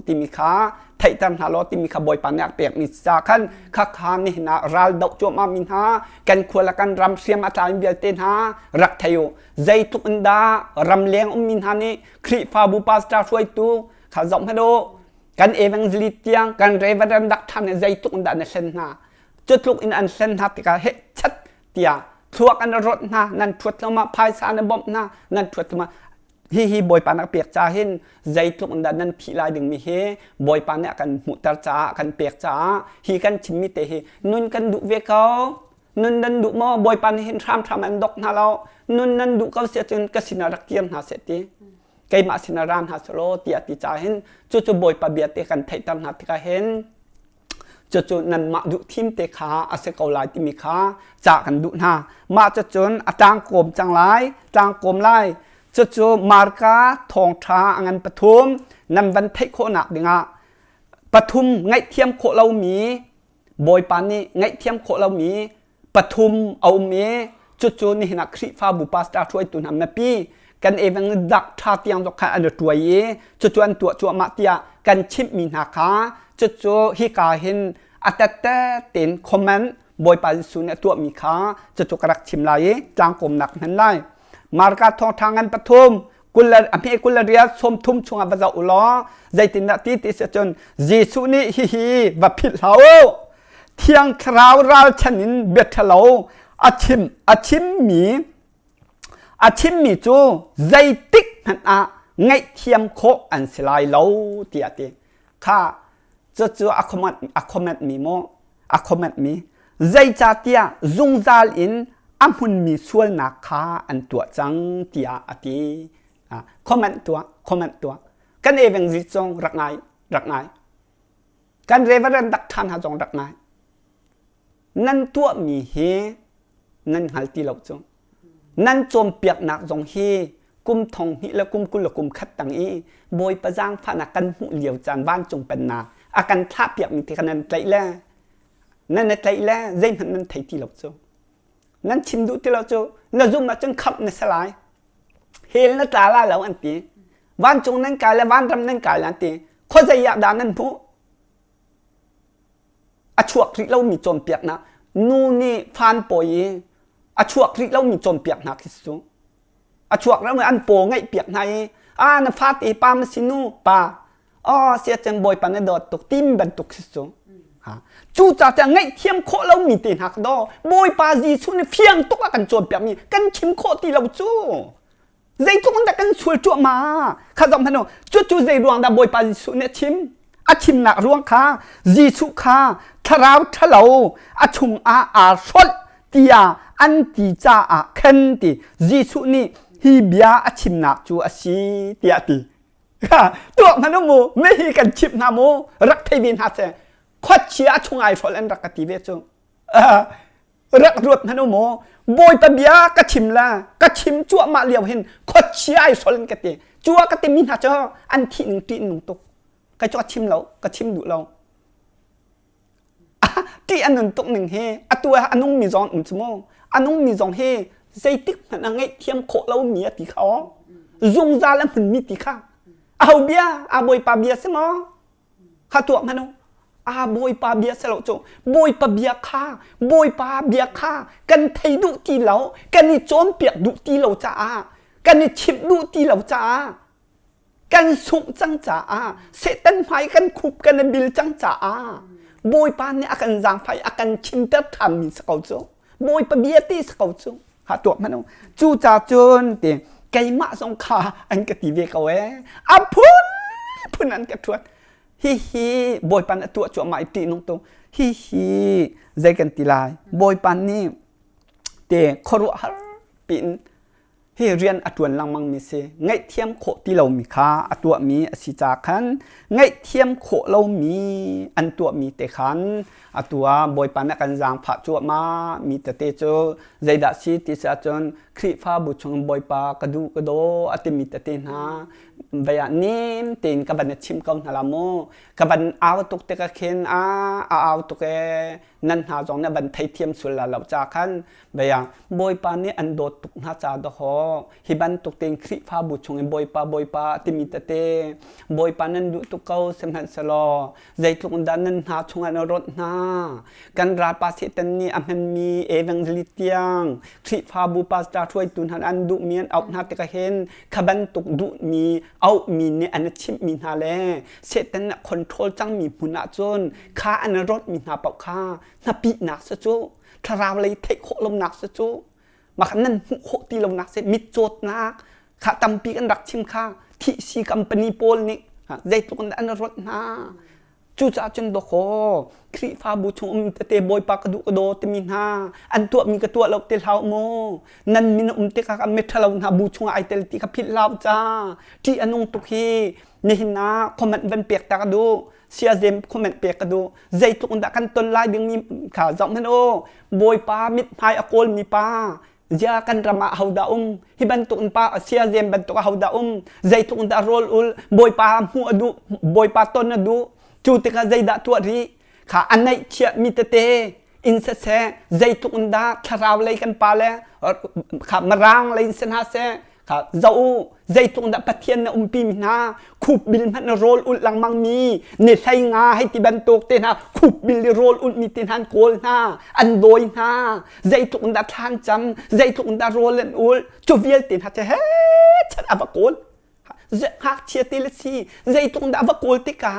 ติมิคาไทยตันฮาโลติมิคาบอยปานักเปียกมิจาคันข้านี่นะรัลดอกจวมามินฮากันควรกันรำเสียมอาจารย์เบียเตนฮารักไทยใจตุกันดารำเลี้ยงมินฮานี่คริฟาบูปาสตาช่วยตูข้าจอมฮาโดกันเอวังซิลิตยังกันเรวัดันดักทันใจตุกันดาเนเซนฮาจุดลุกอินอันเซนฮาติกาเฮชัดเตียทวกันรถนะนั่นทวดลงมาพายสานบอมนะนั่นทวดลงมาฮิบอยปานักเปียกจ้าเห็นใจทุกอันนั้นผีลายดึงมีเฮบอยปานักกันมุตรจ้ากันเปียกจ้าฮีกันชิมมิเตเฮนุนกันดุเวเขานุนนันดุมอบอยปานเห็นทำอันดอกนาเรานุนนันดุเขาเสียจนกสินารักเกียมหาเสติไกมาสินารานหาสโลตียติจ้าเห็นจู่บอยปาเบียเตกันไทยตันหาติกาเห็นจู่นันมาดุทิมเตขาอาเซกเอาลายติมิขาจากกันดุนามาจู่อาจางโกมจังไรจางโกมไล่จู่มาร์กาทองทาอันปฐุมนำวันเทโคนักดิงะปฐุมไงเทียมโคเรามีบอยปานี่ไงเทียมโคเรามีปฐุมเอาเมจู่นี่นักคริฟาบุปาสตาช่วยตุนำมาปีกันเอวังดักทาเตียงดอกขันอันตัวเย่จู่อันตัวจัวมาเตียกันชิมมีนาคาจู่ฮิกาเห็นอัตเตเต็นคอมเมนต์บอยปาสุนตัวมีขาจู่กระดักชิมลายจางกลมหนักนั้นไล่มาร์กาทองทางอันปฐุมกุลอภิกุลเรียสมทุมชงอับจะอุลอใจตินตีติเสจนเยซูนี่ฮิวับพิลเขาเที่ยงคราวราชนินเบ็ดเทลาอาชิมมีจูใจติกนั่นไงเทียมโคอันสลายเล่าเตียเตข้าจู่อคอมเมนต์มีโมอคอมเมนต์มีใจจ่าเตียซุงซาลอินอัมพุนมีส่วนนักขาอันตัวจังเตียอติคอมเมนต์ตัวกันเอวังซิจงรักไงกันเรเวรันดักทานหาจงรักไงนั่นตัวมีเฮ นั่นหัลตีเราจงนั่นโจมเปียกหนักจงฮีกุมทองฮีแล้วกุมกุลกุมคัดตังอีบอยประจางฝานักกันหูเหลียวจานบ้านจงเป็นนาอาการท่าเปียกมีที่ขนาดใจแล่นั่นในใจแล่เจ้านั่นไทยที่เราจงนั่นชิมดูที่เราจงนั่นจุ่มมาจนขับในสลายเฮลนั่นตาลาแล้วอันตีบ้านจงนั่นกายและบ้านรำนั่นกายแล้วอันตีคนใจอยากด่านั่นผู้อาชวกที่เรามีโจมเปียกนะนู่นนี่ฟานปอยอาชวกที่เรามีโจมเปียกนะคิดสูอาชวกแล้วมันอันโปไงเปียกในนั่นฟาตีปามันสินูปาเสียจังบอยปันนดตกติมบันตกคิดสูจู่จ่าจะไงเทียมโคเรามีตีหักดอบอยปาจีสุนเฟียงตกกันโจมเปียกมีกันชิมโคตีเราจู่ใจทุกคนแต่กันช่วยจั่วมาข้าจำพนจู่ใจรวงดาบอยปาจีสุนเนี่ยชิมชิมหนักรวงข้าจีสุข้าทาราวทะเลาชุงสดตียอันตีจ้าเข็นตีจีสุนี่ฮีเบียชิมหนักจู่สีตีตีตัวมันโมไม่ฮีกันชิมนาโมรักเทวินฮัตเซขวัญเชียชุงไอฟอลเลนรักตีเวจูรักรวดมันโมบอยตะเบียก็ชิมละก็ชิมจั่วมาเลียวเห็นขวัญเชียไอฟอลเลนกันตีจั่วก็ตีมินฮัตเจออันที่หนึ่งตีหนึ่งตกก็จะชิมเราก็ชิมดูเราที่อันนั้นตกหนึ่งเฮตัวอันนู้นมีจองสมองอันนู้นมีจองเฮใจติ๊กมันไงเทียมโคเรามีตีเขาจงจาแล้วมันมีตีข้าเอาเบียบอยปาเบียใช่ไหมข้าตัวมันบอยปาเบียเสร็จแล้วจบอยปาเบียข้าบอยปาเบียข้ากันไทยดูตีเรากันนี่โจมเปียกดูตีเราจ้ากันนี่ชิบดูตีเราจ้ากันสุกจังจ้าเสตันไฟกันคุบกันบิลจังจ้าบอยปานเนี่ยอาการจางไฟอาการชิมเตอร์ทำมีสกาวจูบอยปะเบียตีสกาวจูหาตัวมันจู่จ่าจนเตียไก่มาสงขาอันกติเวกเอาไว้พุ่นอันกระทวดฮิบอยปานตัวจั่วมาอีตีน้องตรงฮิใจกันตีลายบอยปานนี่เตียคอรุฮาปินเฮียเรียนอตัวลังมังมีเสไงเทียมโคที่เรามีค่าอตัวมีสิจาขันไงเทียมโคเรามีอันตัวมีเตขันอตัวบอยปันกันจางผัดจั่วมามีแต่เตโจใจดัชชีติสะจนครีฟ้าบุชงบอยปากระดูกระโดอติมีแต่เตนะเบียนิมตีนกับบันชิมกองนาลาโมกับบันเอาตุกเตกะเคนเอาตุกนั่นหาจงเนี่ยบันไทยเทียมสุดละเราจากขันเบียบอยปานนี่อันโดดตุกน่าจะดอกฮิบันตุกเต็งครีฟ้าบุชงบอยปาติมีแต่เตบอยปานั้นดูตุกเขาเสมหันสลอใจตุกดันนั้นหาชงอันรถนากันราปาสิตันนี่อันมันมีเอวังลิเตียงครีฟ้าบุปาสตาช่วยตุนหันอันดุเมียนเอาหน้าเตกะเห็นขบันตุกดุมีเอามีเนี่ยอันชิมมีนาแลเสร็จแต่น่ะคอนโทรลจังมีมุนาจนข้าอันรถมีนาเปล่าข้าน่ะปีหนักซะจูทาราวเลยเทคโคลมหนักซะจูมาขันนั่นโคตีลมหนักเสร็จมิดโจดนักข้าตำปีกันรักชิมข้าที่ซีคัมปานีโปลนี่ใจตุกอันรถนาจู่จ่าจนโดโคครีฟ้าบุชงเตบอยปากระดูกระโดเตมินาอันตัวมีกระตัวเราเตลเฮาโมนั่นมีนเตกะเมทเราหาบุชงไอเตลติกะพิลาวจ้าที่อนุตุกีนี่นะคอมเมนต์เป็นเปียกตากระดูเสียเซมคอมเมนต์เปียกกระดูใจตุกอันกันต้นลายดึงมีขาจอมมันโอบอยปามิดพายอโกลมีปาจะกันรำมาฮาวดาฮิบันตุนปาเสียเซมบันตุกฮาวดาใจตุกอันดาโรลอุลบอยปาหัวดูบอยปาต้นดูจูติกาใจดาตัวรีข้าอันไหนเชื่อมิตเตอินเสเซใจตุกดาทาราวเลยกันปาเลข้ามารางเลยเสนาเซข้าเจ้าใจตุกดาปะเทียนปีมินาคูบิลมันโรลอุลลังมังมีเนใช้งาให้ติบันตุกเตนะคูบิลโรลอุลมีตินันโกลนาอันโดยนาใจตุกดาทานจำใจตุกดาโรลอุลจูเวียลตินฮัตเฮ้ฉันอวกโกลหักเชียติลซีใจตรงดาวโกลติกา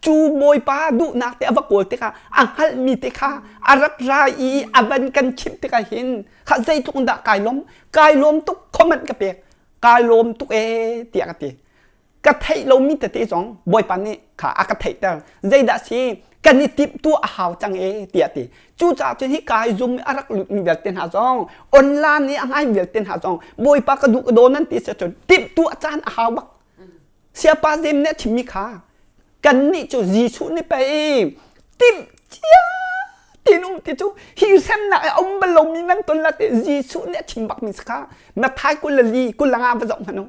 จูบอยปาดูนักเตอวโกลติกาอังฮัลมีติกาอารักรายอบันกันชิมติกาหินข้าใจตรงดากายล้มตุกคอมเมนต์กับเปียกายล้มตุกเตียกตีกระเทยเรามีแต่ตีสองบอยปันนี่ข้าอากระเทยแต่ใจดัชชีกันนี่ติบตัวหาวจังเตียตีจู่จ่าจะที่กายซุ่มอารักมีเวลเต็นหาจองออนไลน์นี่อังไอเวลเต็นหาจองบอยปากระดูกระโดนนั่นตีเสียจนติบตัวจานหาวบักsiapa zemnya cimika kan ni tu zisu ni pai tim cia tin ti chu hi sem na ông ba lo mi nan ton la te Giêsu ne chim bak mi ska na thai ku la li ku la nga ba zong hanu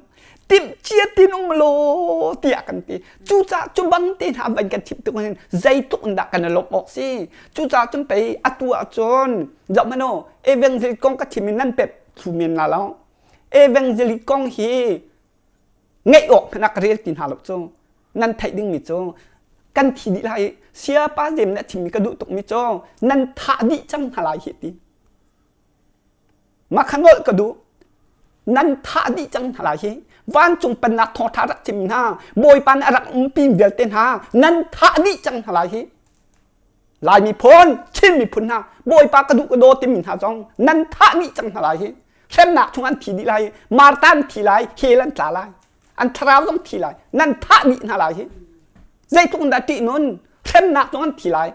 tim chia tin lo tia kan ti chu cha chu bang tin ha ban kan chip tu kan zai tu nda kan lop ok si chu cha chun pe atua chon zong hanu evangelical ka chim nan pep thu min na lo evangelical hi ngay ok na karel tin ha lo chu nan thai ding mi chu kan thi di lai sia pa jem na chim ka du tok mi chu nan tha di chang halai hi ti ma khangol ka du nan tha di chang halai hi van chung pan na tho tha rak chim ha boy pan arak pin vel ten ha nan tha di chang halai hi lai mi phon chin mi phun ha boy pa ka du ka do tim min ha jong nan tha di chang halai hi sem na chung an thi di lai martan thi lai helan tla lai an thraw jong thi lai nan tha di halai hi dây thuốc đã trị nun xem nạc nó thì lại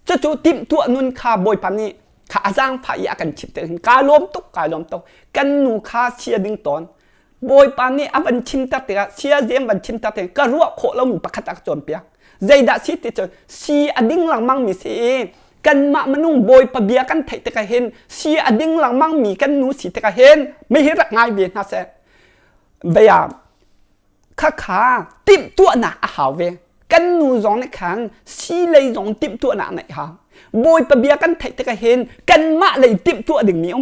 cho chú tìm tụa nun kha bồi pan ni khả giang phải ya cần chip tên cá lom tốc cần nu kha chia đinh tón bồi pan ni áp ăn chim tát tiệt chia dêm ăn chim tát tiệt cá ruộng khổ lông bạc khát chọn bia dây đã xít thì chơi si ăn đinh lăng mang mi si cần mạ manung bồi pa bia cần thấy tiệt cái hen si ăn đinh lăng mang mi cần nu si tiệt cái henไม่hết rắc ngay biển ha sẽ bây giờ khá tìm tụa nạc hảo vềกันนูจองในขันซีเลยจองติมตัวหนาไหนฮะบอยปะเบียกันไทยตะกะเห็นกันมาเลยติมตัวดึงนิ้ว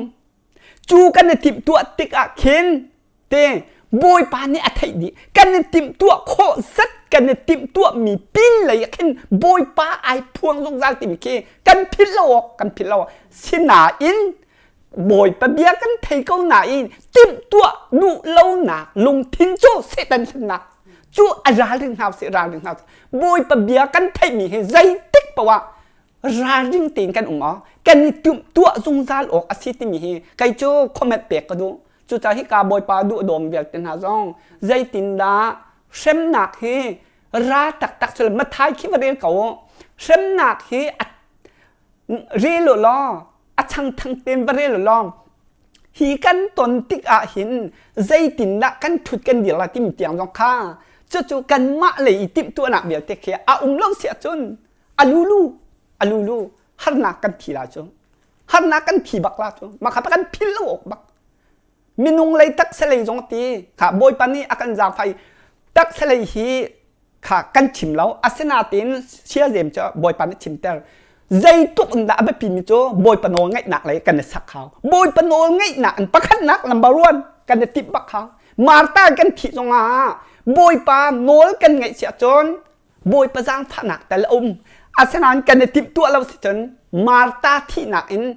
จูกันในติมตัวติกะเห็นเต้บอยปานนี่อะไทยดีกันในติมตัวโคสัดกันในติมตัวมีปิ้นเลยเห็นบอยปาไอพวงจงจางติมเคกันพิลโลสินาอินบอยปะเบียกันไทยก็หนาอินติมตัวดูเล่าหนาลงทิ้งโจเสตันสนักchú ra rừng nào sẽ ra rừng nào bôi bờ bia căn thấy mi hay dây tích bảo à ra rừng tiền căn ủng ó căn tiệm tua dung ra lỗ axit mi hay cái chú comment bẹt cái đó chú ta hít cả bôi pa đũa đom việc tiền hà rong dây tiền đá xem nạc hay ra tắc rồi mất thái khi mà đến cầu xem nạc hay rê lỗ lo thằng tiền và rê lỗ lo hi căn tuần tích hin dây tiền đá căn thụt căn điều là tìm tiền rong kha chú cần mạ lấy tiệm tua nạc biểu tết kia lâu sẽ chôn alulu har nạc cần thì là chôn har nạc cần thì bạc là chôn mà khá cần pin lâu bạc minung lấy tắc sẽ lấy giống tí khá bôi pan ni akan giang phải tắc sẽ lấy hi khá cần chìm lâu asena tin chia dèm cho bôi pan chìm tel dây tụt đã bị pin cho bôi pan ngay nạc lấy cần sắc khao bôi pan ngay nạc bắt khát nạc number one cần tiệm bạc khao Marta cần thì giống bôi pa nối cần ngày sẽ chôn bôi pa giang phản nạc tại là Arsenal cần để tiệm tua lâu sẽ chôn Marta thị nạc in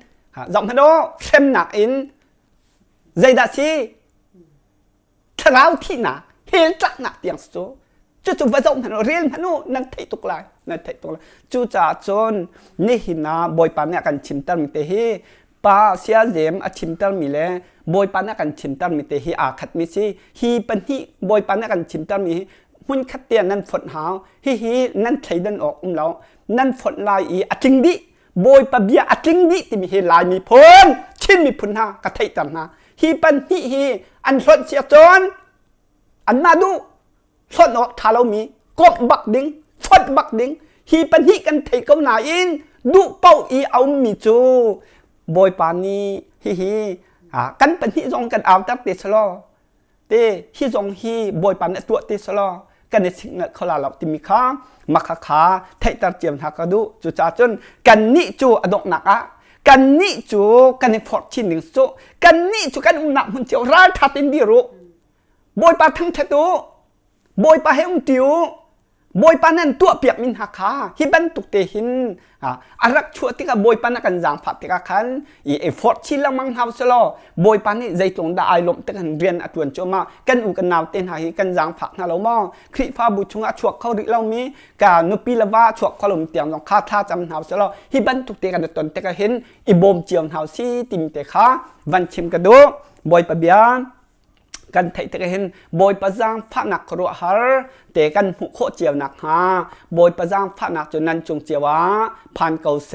giọng thế đó xem nạc in dây đã xí tháo thị nạc hết chắc nạc tiếng số chú vợ giọng thế nó riêng thế nó năng thấy tục lại chú trả chôn ní hình bôi pa nè cần chìm tâm mình hi pa xia dèm chìm tâm mình lẽ bôi pan akan chim tam mi te hi khát mi si hi pan hi bôi pan akan chim tam mi mun khát tiền nan phật hào hi nan thấy đơn ọc lâu nan phật lại ý trinh đi bôi pa bia trinh đi thì mi hi lại mi phun chin mi phun ha cả thấy tầm ha hi pan hi an phật sia chon an na du phật ọc thà lâu mi cọp bạc đinh phật bạc đinh hi pan hi kan thấy câu nào in du bao ý ông mi chu bôi pan ni hi căn bản hi dòng căn áo tắc tê slo tê hi dòng hi bồi pan nè tuột tê slo căn nè sinh nè khla lọc timi khá mặc khá thấy tar chiêm thắc du chú cha chun căn nị chú adok nạc á căn nị chú căn nè phật chín đỉnh số căn nị chú căn nạp hun chiếu ra thắt tin đi ro bồi pa thăng thế tu bồi pa hay tiêu bôi pan nan tua piak min hakha hi ban tuk te hin arak chu tika bôi pan kan jang phat tika khan i effort chi lang mang house lo bôi pan ni zai tong da ai lom te kan rian atun choma kan u kan naw ten ha hi kan jang phat na lo mo khri pha bu chunga chuak khau ri lo mi ka nupi lawa chuak kholom tiang jong kha tha cham house lo hi ban tuk te kan ton te ka hin i bom chiang house si tim te kha van chim ka do bôi pa biaกันไทยตะเห็นบอยประจางพระนักครัวฮาร์แต่กันหุโคเจียวนักฮาบอยประจางพระนักจนนั้นจงเจียวะพันเกาเซ